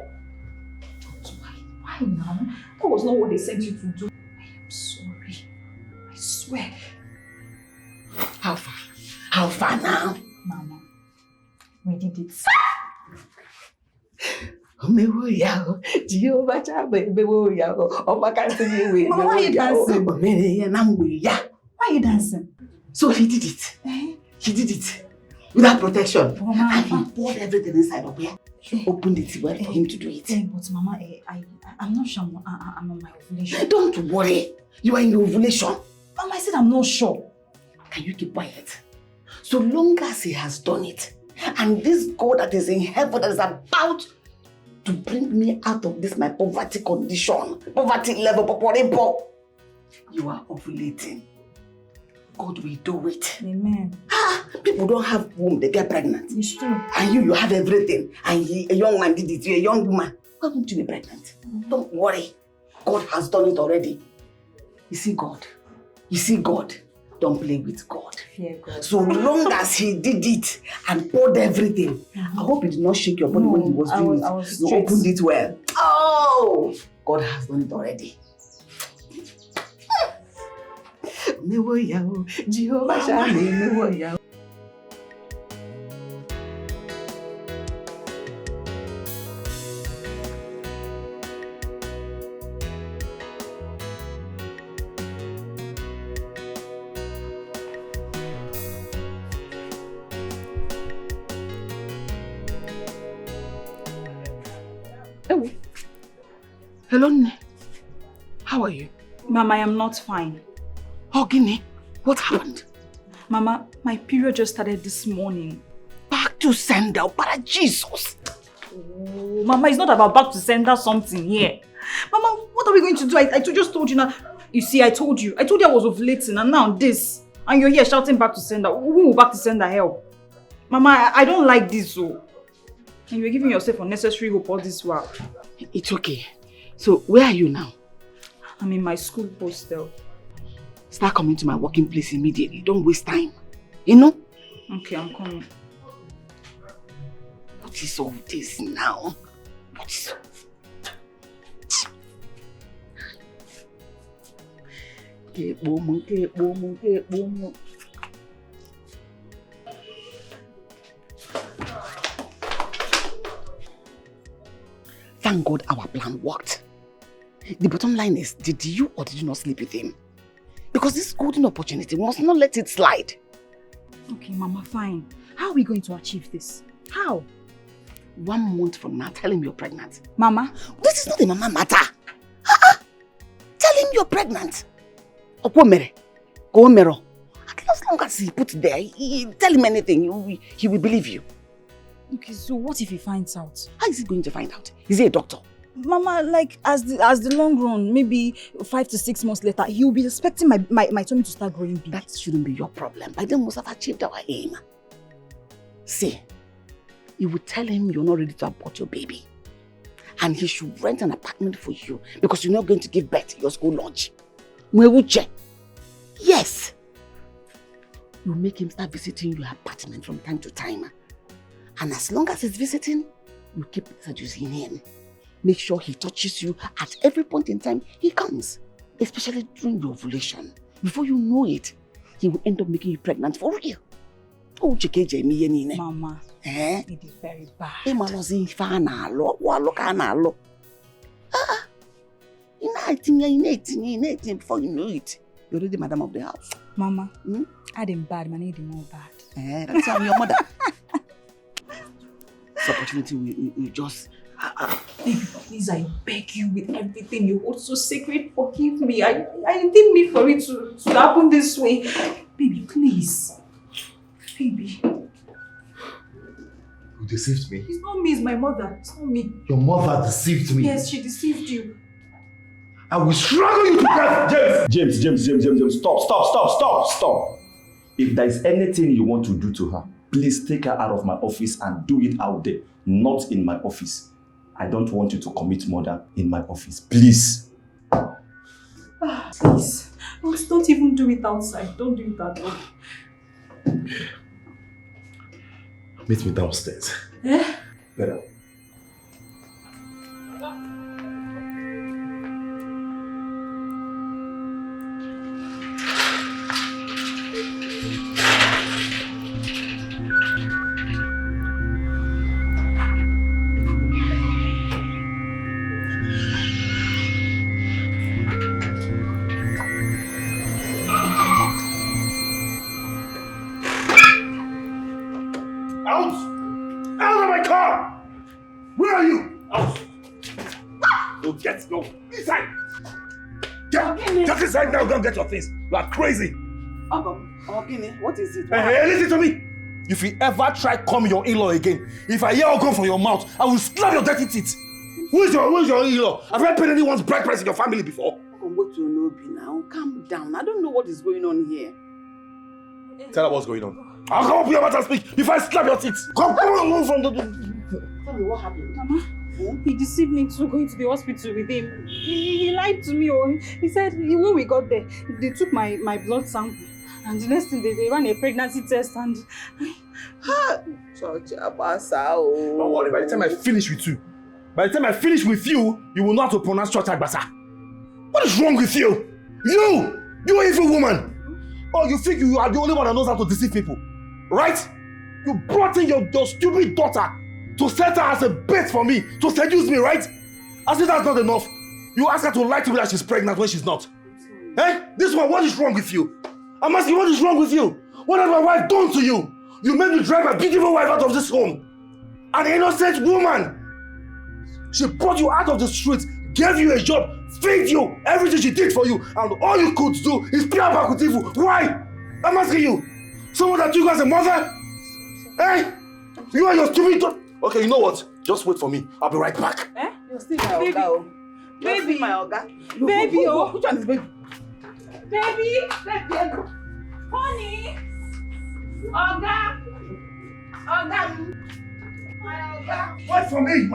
Speaker 5: now? That was not what they sent you to do. I am sorry. I swear.
Speaker 1: How far? How far now?
Speaker 5: Mama, we did it.
Speaker 1: Mama, why are you dancing?
Speaker 5: Why are you dancing?
Speaker 1: So he did it. He did it. Without protection. And he poured everything inside of here. She opened it well for him to do it.
Speaker 5: But Mama, I'm not sure I'm on my ovulation.
Speaker 1: Don't worry. You are in your ovulation.
Speaker 5: Mama, I said I'm not sure.
Speaker 1: Can you keep quiet? So long as he has done it, and this God that is in heaven that is about to bring me out of this my poverty condition, poverty level, you are ovulating. God will do it.
Speaker 5: Amen.
Speaker 1: People don't have womb, they get pregnant.
Speaker 5: It's true.
Speaker 1: And you have everything. And a young man did it, you're a young woman. Why won't you be pregnant? Don't worry. God has done it already. You see God. Don't play with God.
Speaker 5: Fear God.
Speaker 1: So long as he did it and poured everything, I hope it did not shake your body when he was doing it. You opened it well. Oh! God has done it already. Jehovah Shani. Hello, Nne. How are you?
Speaker 5: Mama, I am not fine.
Speaker 1: Oh, Guinea, what happened?
Speaker 5: Mama, my period just started this morning.
Speaker 1: Back to sender, para Jesus.
Speaker 5: Oh, Mama, it's not about back to sender something here. Mama, what are we going to do? I just told you now. You see, I told you I was ovulating and now this. And you're here shouting back to sender. Who will back to sender help? Mama, I don't like this, so. And you're giving yourself unnecessary hope all this while.
Speaker 1: It's okay. So, where are you now?
Speaker 5: I'm in my school hostel.
Speaker 1: Start coming to my working place immediately. Don't waste time. You know?
Speaker 5: Okay, I'm coming.
Speaker 1: What is all this now? What is all this? Thank God our plan worked. The bottom line is, did you or did you not sleep with him? Because this golden opportunity, we must not let it slide.
Speaker 5: Okay, Mama, fine. How are we going to achieve this? How?
Speaker 1: 1 month from now, tell him you're pregnant.
Speaker 5: Mama?
Speaker 1: This is not a mama matter. Tell him you're pregnant. Okwomere. As long as he puts it there, tell him anything, he will believe you.
Speaker 5: Okay, so what if he finds out?
Speaker 1: How is he going to find out? Is he a doctor?
Speaker 5: Mama, like as the long run, maybe 5 to 6 months later, he will be expecting my tummy to start growing big.
Speaker 1: That shouldn't be your problem. By then we must have achieved our aim. See, you will tell him you're not ready to abort your baby. and he should rent an apartment for you because you're not going to give birth to your school lunch. Mwewuche. Yes. You make him start visiting your apartment from time to time. And as long as he's visiting, you keep seducing him. Make sure he touches you at every point in time he comes, especially during your ovulation. Before you know it, he will end up making you pregnant for real. Oh,
Speaker 5: Mama, it is very bad.
Speaker 1: Before you know it, you're already madam of the house.
Speaker 5: Mama, I didn't bad, man, I didn't more bad.
Speaker 1: That's how your mother. This opportunity we just...
Speaker 5: Baby, please, I beg you with everything you hold so sacred, forgive me. I didn't mean for it to happen this way. Baby, please. Baby.
Speaker 6: You deceived me.
Speaker 5: It's not me, it's my mother. It's not me.
Speaker 6: Your mother deceived me.
Speaker 5: Yes, she deceived you.
Speaker 6: I will struggle you to death,
Speaker 13: James, stop. If there is anything you want to do to her, please take her out of my office and do it out there, not in my office. I don't want you to commit murder in my office. Please.
Speaker 5: Please. Don't even do it outside. Don't do it at all.
Speaker 6: Meet me downstairs. Better. Go inside. Get inside now. Go and get your things. You are crazy.
Speaker 1: Okini, what is it?
Speaker 6: Hey, listen to me. If you ever try call your in-law again, if I hear come from your mouth, I will slap your dirty teeth. Who is your in-law? Have you ever paid anyone's bride price in your family before?
Speaker 1: What you know, be now? Calm down. I don't know what is going on here.
Speaker 6: Tell her what's going on. I'll come up here and speak. If I slap your teeth, come on from the.
Speaker 1: Tell me what happened,
Speaker 5: Mama. He deceived me into going to the hospital with him. He lied to me. He said when we got there, they took my blood sample. And the next thing, they ran a pregnancy test and...
Speaker 6: Don't worry, by the time I finish with you, you will know how to pronounce Church Agbasa. What is wrong with you? You evil woman. Oh, you think you are the only one that knows how to deceive people, right? You brought in your stupid daughter to set her as a bait for me, to seduce me, right? As if that's not enough, you ask her to lie to me that she's pregnant when she's not. This one, what is wrong with you? I'm asking, what is wrong with you? What has my wife done to you? You made me drive my beautiful wife out of this home. An innocent woman. She brought you out of the streets, gave you a job, fed you, everything she did for you, and all you could do is pay her back with evil. Why? I'm asking you. Someone that took you as a mother? You and your stupid... Okay, you know what? Just wait for me. I'll be right back.
Speaker 1: You're still my Oga.
Speaker 5: Baby.
Speaker 1: My Oga.
Speaker 5: Baby,
Speaker 1: Which one is baby?
Speaker 5: Baby. Honey. Oga. My Oga.
Speaker 6: Wait for me.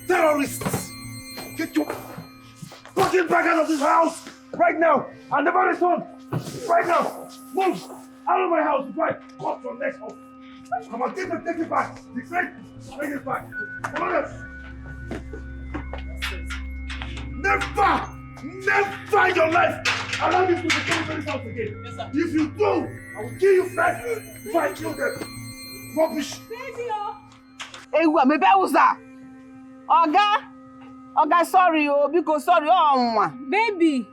Speaker 6: Terrorists. Get your fucking back out of this house. Right now. And never return. Right now. Move. Out of my house before I cut your neck off. Come on, take it back. Bring it back. Come on. Never in your life allow me to come to this house again. Yes, sir. If you do, I will kill you first before I kill them. Rubbish.
Speaker 1: Hey, maybe I was that. Oga, sorry, because sorry,
Speaker 5: baby.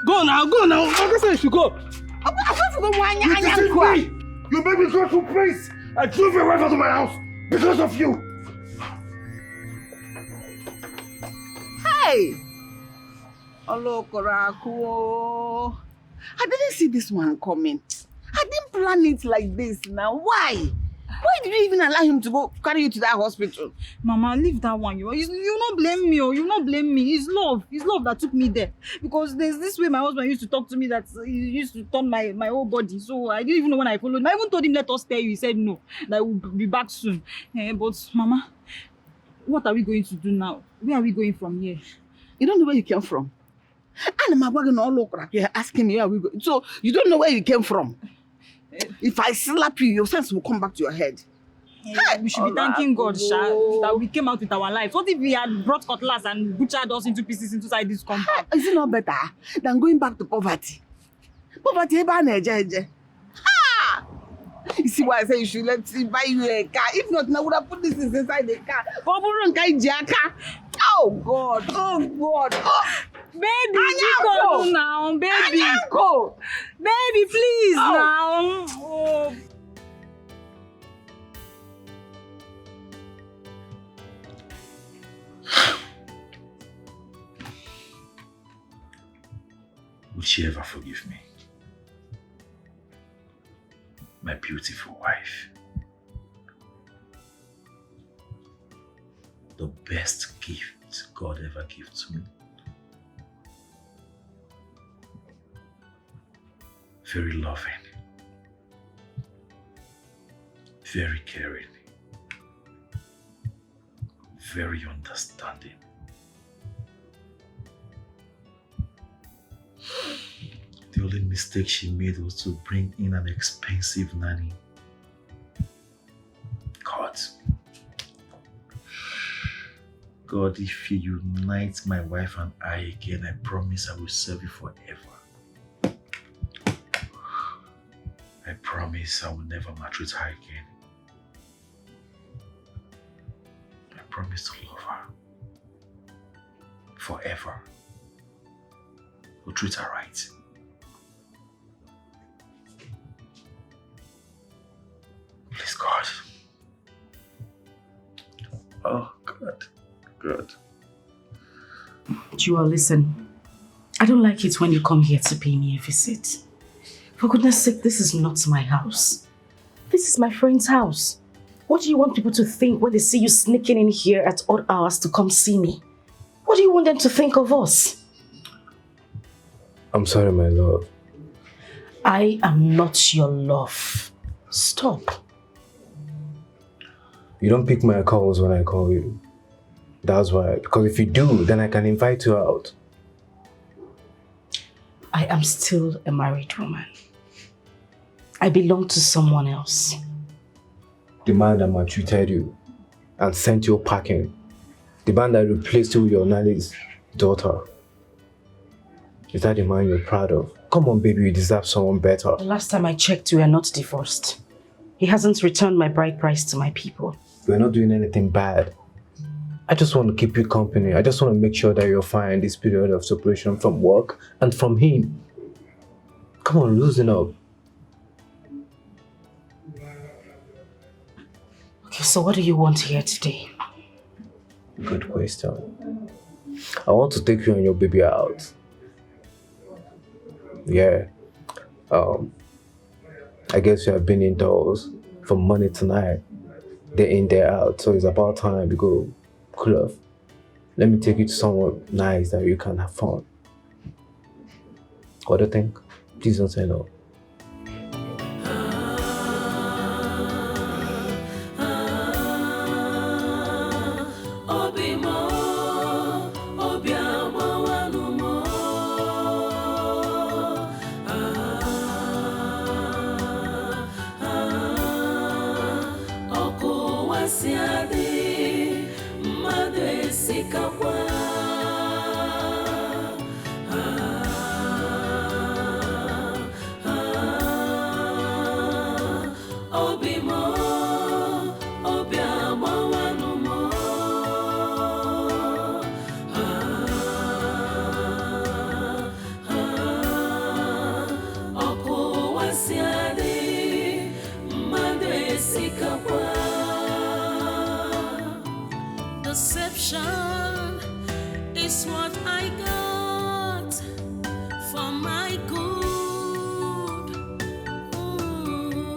Speaker 1: Go now.
Speaker 6: Oga said you should go. You deceived me! You made me go to place! I drove your wife out of my house because of you!
Speaker 1: Hey! Hello, Koraku. I didn't see this one coming. I didn't plan it like this now. Why? Why did you even allow him to go carry you to that hospital?
Speaker 5: Mama, leave that one. You not blame me, or you not blame me. It's love that took me there. Because there's this way my husband used to talk to me that he used to turn my whole body. So I didn't even know when I followed him. I even told him, let us tell you. He said no, that we'll be back soon. But Mama, what are we going to do now? Where are we going from here?
Speaker 1: You don't know where you came from. And my wagon all over here asking me where we go. So you don't know where you came from. If I slap you, your sense will come back to your head.
Speaker 5: We should be thanking God, Sha, that we came out with our lives. What if we had brought cutlass and butchered us into pieces inside this compound?
Speaker 1: Is it not better than going back to poverty? Poverty, you see why I say you should let me buy you a car. If not, I would have put this inside the car. Oh God! Oh God! Oh.
Speaker 5: Baby, go now, baby.
Speaker 1: Go.
Speaker 5: Baby, please now. Oh.
Speaker 10: Would she ever forgive me? My beautiful wife. The best gift God ever gave to me. Very loving. Very caring. Very understanding. The only mistake she made was to bring in an expensive nanny. God, if you unite my wife and I again, I promise I will serve you forever. I promise I will never maltreat her again. I promise to love her forever. We'll treat her right. Please, God. Oh, God. God.
Speaker 8: Jewel, listen. I don't like it when you come here to pay me a visit. For goodness sake, this is not my house. This is my friend's house. What do you want people to think when they see you sneaking in here at odd hours to come see me? What do you want them to think of us?
Speaker 12: I'm sorry, my love.
Speaker 8: I am not your love. Stop.
Speaker 12: You don't pick my calls when I call you. That's why. Because if you do, then I can invite you out.
Speaker 8: I am still a married woman. I belong to someone else.
Speaker 12: The man that maltreated you and sent you packing. The man that replaced you with your nanny's daughter. Is that the man you're proud of? Come on, baby, you deserve someone better.
Speaker 8: The last time I checked, we are not divorced. He hasn't returned my bride price to my people.
Speaker 12: We're not doing anything bad. I just want to keep you company. I just want to make sure that you're fine in this period of separation from work and from him. Come on, loosen up.
Speaker 8: Okay, so what do you want here today?
Speaker 12: Good question. I want to take you and your baby out. Yeah. I guess you have been indoors for money tonight. Day in, day out. So it's about time to go cool off. Let me take you to somewhere nice that you can have fun. What do you think? Please don't say no.
Speaker 3: Deception is what I got for my good. Ooh.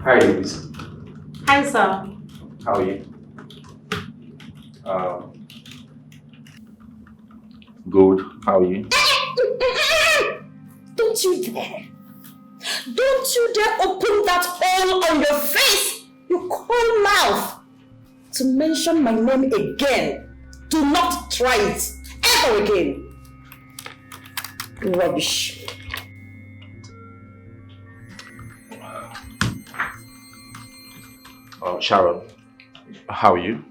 Speaker 10: Hi, ladies.
Speaker 5: Hi, sir.
Speaker 10: How are you? Good. How are you?
Speaker 7: Don't you dare! Don't you dare open that hole on your face, you cold mouth, to mention my name again. Do not try it ever again. Rubbish.
Speaker 10: Sharon, how are you?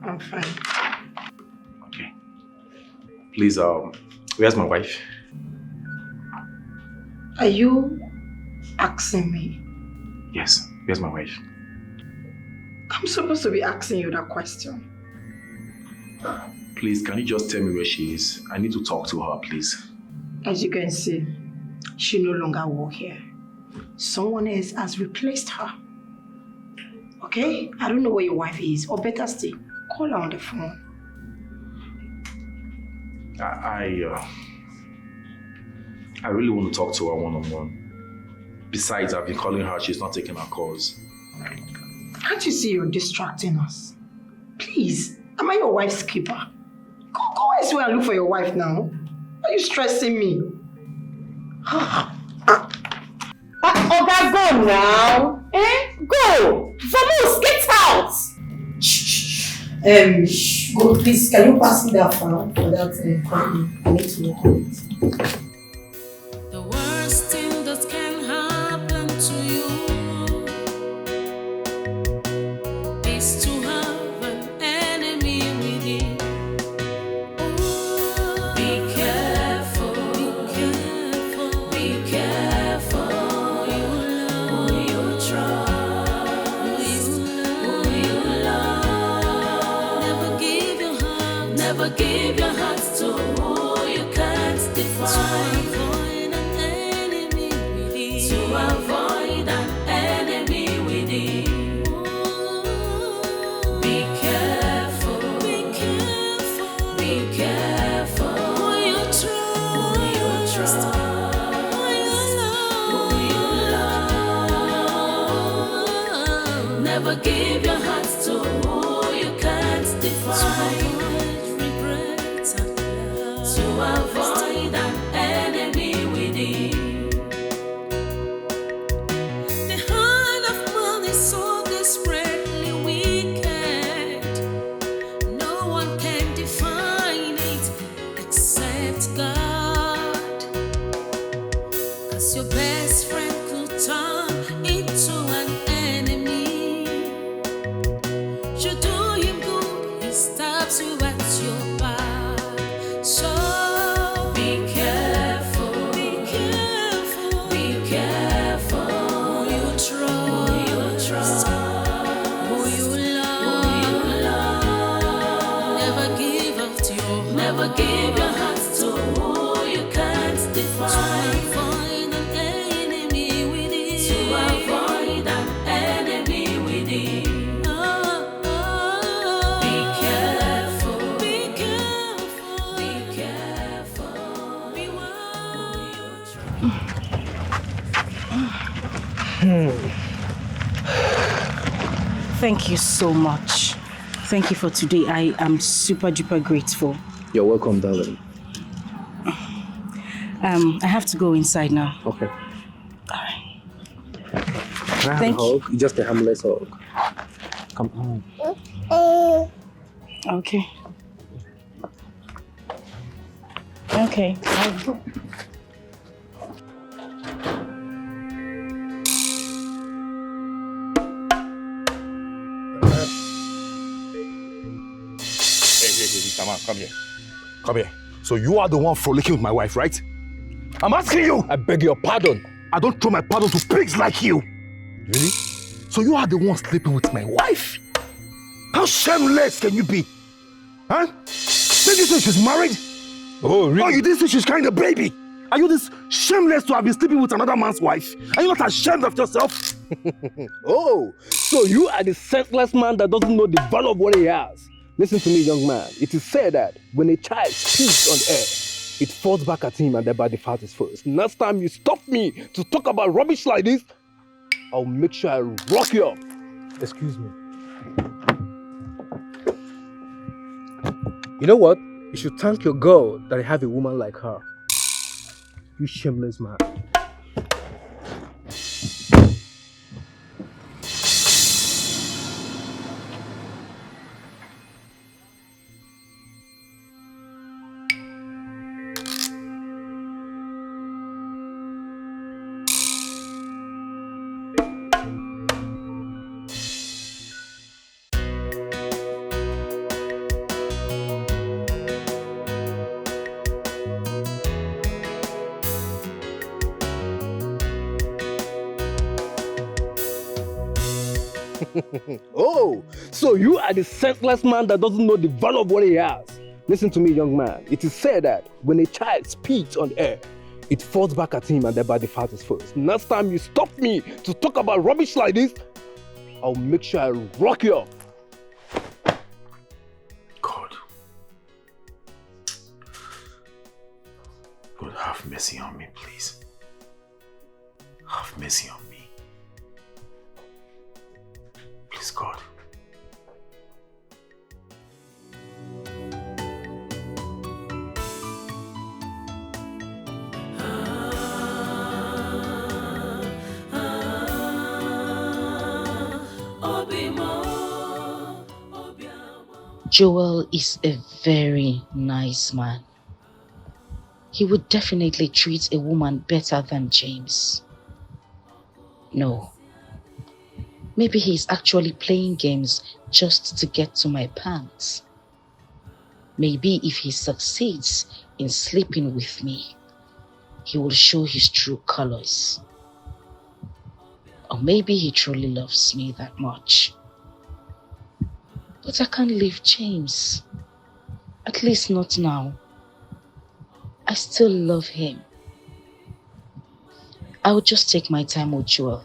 Speaker 7: I'm fine.
Speaker 10: Okay. Please, where's my wife?
Speaker 7: Are you asking me?
Speaker 10: Yes, where's my wife?
Speaker 7: I'm supposed to be asking you that question.
Speaker 10: Please, can you just tell me where she is? I need to talk to her, please.
Speaker 7: As you can see, she no longer works here. Someone else has replaced her. Okay? I don't know where your wife is, or better still, call her on the phone.
Speaker 10: I really want to talk to her one-on-one. Besides, I've been calling her, she's not taking our calls.
Speaker 7: Can't you see you're distracting us? Please, am I your wife's keeper? Go elsewhere and look for your wife now. Why are you stressing me?
Speaker 14: Oga, go now. Go. Vamos, get out.
Speaker 7: Go, please, can you pass me that phone for that company? I need to work on it.
Speaker 3: The worst thing that can happen to you is to have an enemy within. Be careful, be careful who you trust, who you love. Never give your heart to who you can't define. To avoid an enemy within. Be careful, be careful who you trust, who you love. Never give your heart to who you can't define. To avoid an enemy within. Your best friend could turn into an enemy. You do him good, he stabs you at your back. So be careful, be careful, be careful who you trust, who you love. Never give your heart to who you can't define.
Speaker 8: Thank you so much. Thank you for today. I am super duper grateful.
Speaker 12: You're welcome, darling.
Speaker 8: I have to go inside now.
Speaker 12: Okay.
Speaker 8: Alright.
Speaker 12: Can I have a hug? Just a harmless hug. Come on.
Speaker 8: Okay. Okay. I'll go.
Speaker 6: Hey, man, come here. Come here. So you are the one frolicking with my wife, right? I'm asking you!
Speaker 12: I beg your pardon.
Speaker 6: I don't throw my pardon to pigs like you.
Speaker 12: Really?
Speaker 6: So you are the one sleeping with my wife? How shameless can you be? Huh? Did you say she's married?
Speaker 12: Oh, really?
Speaker 6: Oh, you didn't say she's carrying a baby? Are you this shameless to have been sleeping with another man's wife? Are you not ashamed of yourself?
Speaker 12: Oh, so you are the senseless man that doesn't know the value of what he has. Listen to me, young man. It is said that when a child speaks on air, it falls back at him and thereby the fault is first. Next time you stop me to talk about rubbish like this, I'll make sure I rock you up. Excuse me. You know what? You should thank your God that I have a woman like her. You shameless man. Oh, so you are the senseless man that doesn't know the value of what he has. Listen to me, young man. It is said that when a child speaks on air, it falls back at him and thereby the fault is first. Next time you stop me to talk about rubbish like this, I'll make sure I rock you up.
Speaker 10: God. God, have mercy on me, please. Have mercy on me. Please, God.
Speaker 8: Joel is a very nice man. He would definitely treat a woman better than James. No. Maybe he's actually playing games just to get to my pants. Maybe if he succeeds in sleeping with me, he will show his true colors. Or maybe he truly loves me that much. But I can't leave James. At least not now. I still love him. I will just take my time with Joel.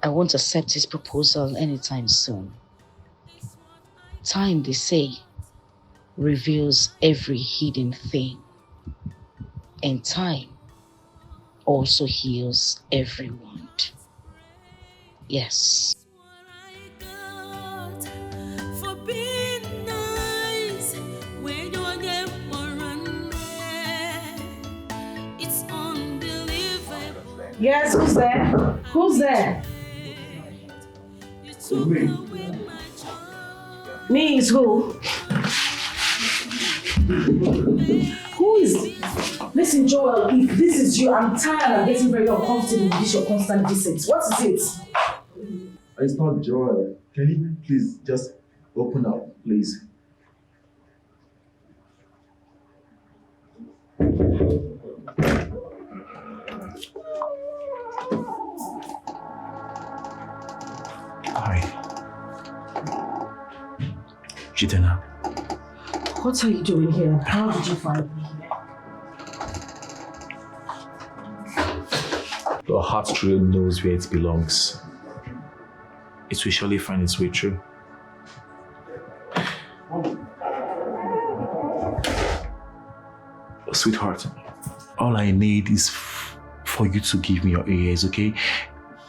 Speaker 8: I won't accept his proposal anytime soon. Time, they say, reveals every hidden thing. And time also heals every wound. Yes.
Speaker 2: Yes, who's there? Who's there? Me is who? Who is? Listen, Joel, if this is you, I'm tired. I'm getting very uncomfortable with this your constant visits. What is it?
Speaker 6: It's not Joel. Can you please just open up, please?
Speaker 10: Hi. Jitena.
Speaker 2: What are you doing here? How did you find me here?
Speaker 10: Your heart truly knows where it belongs. It will surely find its way through. Sweetheart, all I need is for you to give me your ears, okay?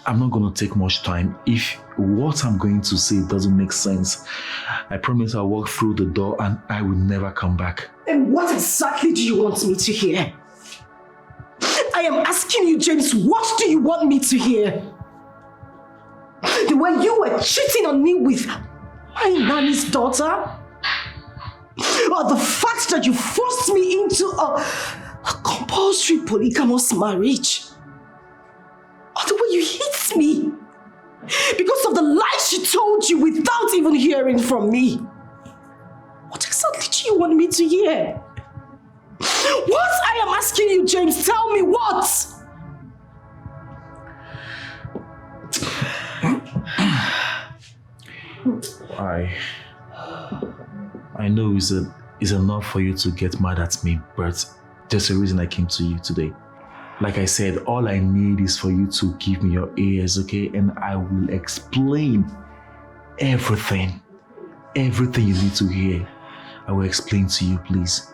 Speaker 10: I'm not going to take much time. If what I'm going to say doesn't make sense, I promise I'll walk through the door and I will never come back.
Speaker 2: And what exactly do you want me to hear? I am asking you, James, what do you want me to hear? The way you were cheating on me with my nanny's daughter? Or the fact that you forced me into a compulsory polygamous marriage? Or the way you hit me because of the lies she told you without even hearing from me? What exactly do you want me to hear? What I am asking you, James, tell me what?
Speaker 10: I know it's enough for you to get mad at me, but there's a reason I came to you today. Like I said, all I need is for you to give me your ears, okay? And I will explain everything. Everything you need to hear. I will explain to you, please.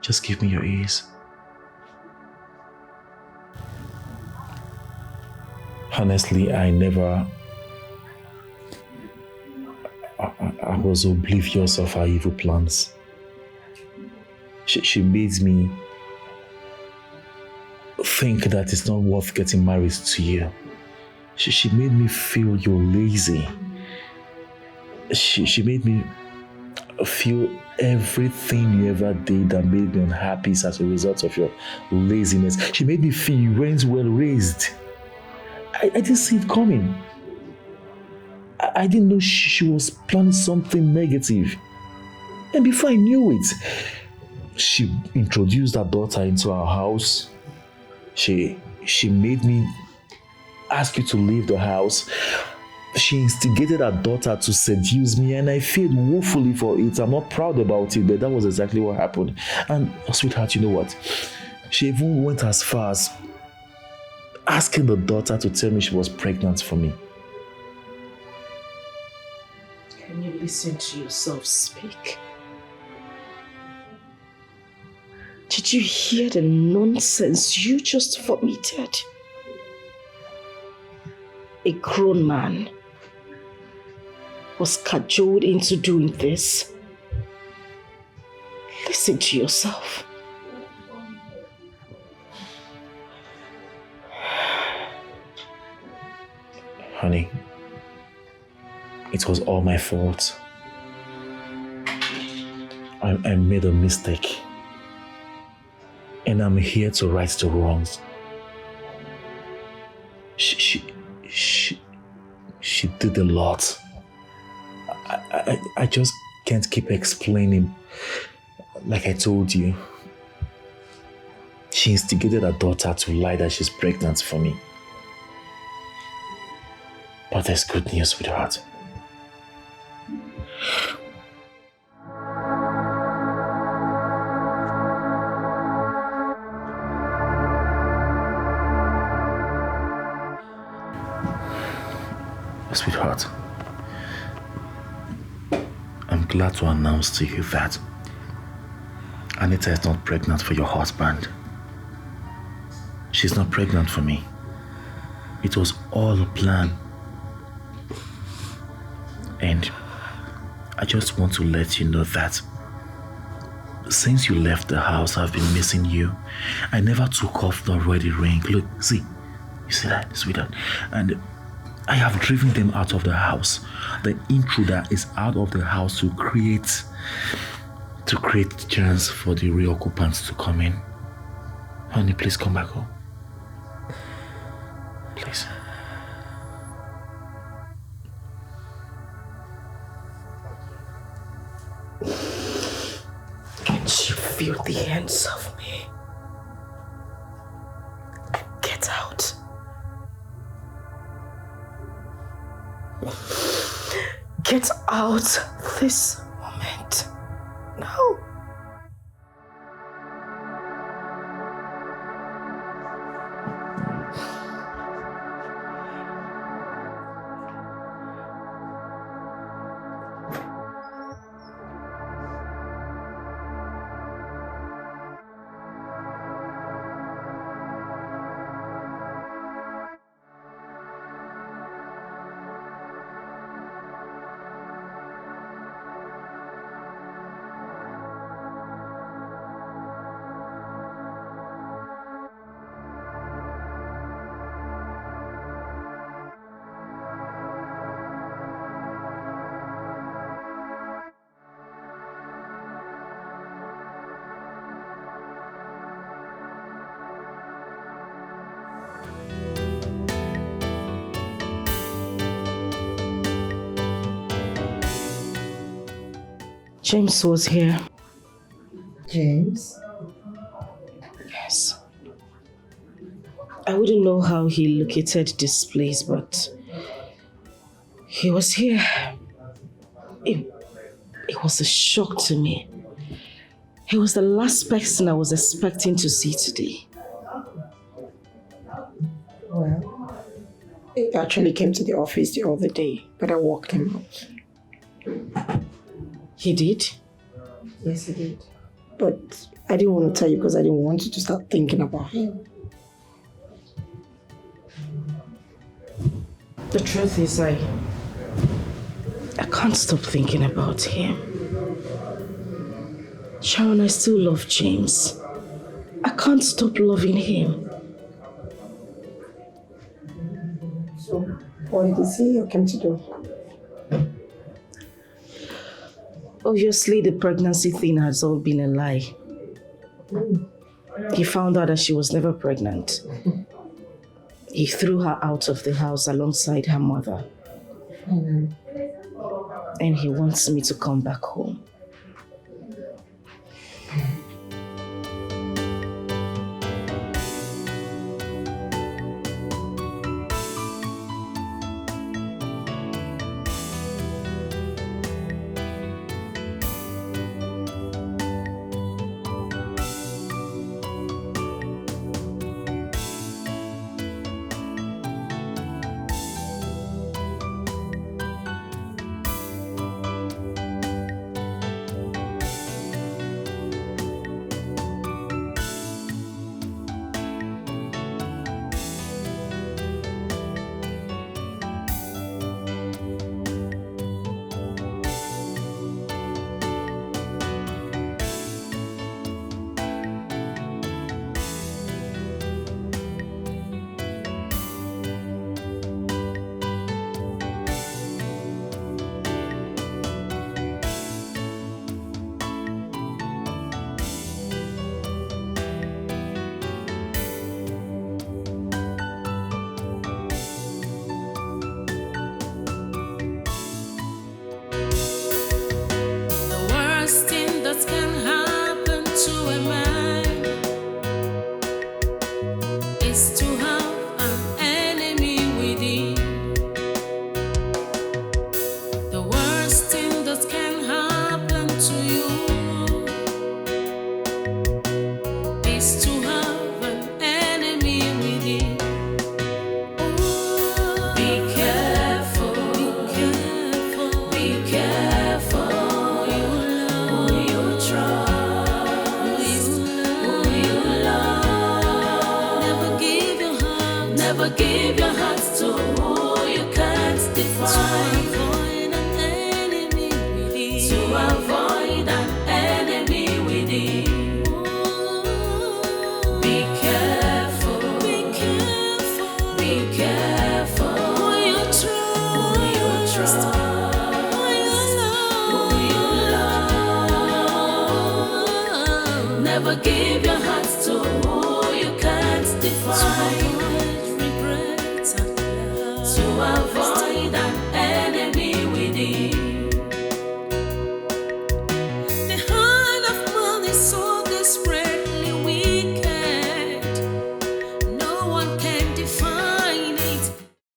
Speaker 10: Just give me your ears. Honestly, I was oblivious of her evil plans. She made me think that it's not worth getting married to you. She made me feel you're lazy. She made me feel everything you ever did that made me unhappy is as a result of your laziness. She made me feel you weren't well raised. I didn't see it coming. I didn't know she was planning something negative. And before I knew it, she introduced her daughter into our house. She made me ask you to leave the house. She instigated her daughter to seduce me, and I failed woefully for it. I'm not proud about it, but that was exactly what happened. And sweetheart, you know what? She even went as far as asking the daughter to tell me she was pregnant for me.
Speaker 9: Can you listen to yourself speak? Did you hear the nonsense you just vomited? A grown man was cajoled into doing this. Listen to yourself.
Speaker 10: Honey, it was all my fault. I made a mistake. And I'm here to right the wrongs. She did a lot. I just can't keep explaining. Like I told you, she instigated her daughter to lie that she's pregnant for me. But there's good news, sweetheart. Sweetheart, I'm glad to announce to you that Anita is not pregnant for your husband. She's not pregnant for me. It was all a plan. And I just want to let you know that since you left the house, I've been missing you. I never took off the wedding ring. Look, see, you see that, sweetheart? And I have driven them out of the house. The intruder is out of the house to create chance for the real occupants to come in. Honey, please come back home. Please.
Speaker 9: Can't you feel the hands of me? Get out. Get out this moment. No. James was here.
Speaker 7: James?
Speaker 9: Yes. I wouldn't know how he located this place, but he was here. It was a shock to me. He was the last person I was expecting to see today.
Speaker 7: Well, he actually came to the office the other day, but I walked him out.
Speaker 9: He did?
Speaker 7: Yes, he did. But I didn't want to tell you because I didn't want you to start thinking about him.
Speaker 1: The truth is, I can't stop thinking about him. Sharon, I still love James. I can't stop loving him.
Speaker 7: So, what did he say you came to do?
Speaker 1: Obviously, the pregnancy thing has all been a lie. He found out that she was never pregnant. He threw her out of the house alongside her mother. And he wants me to come back home.
Speaker 3: Never give your heart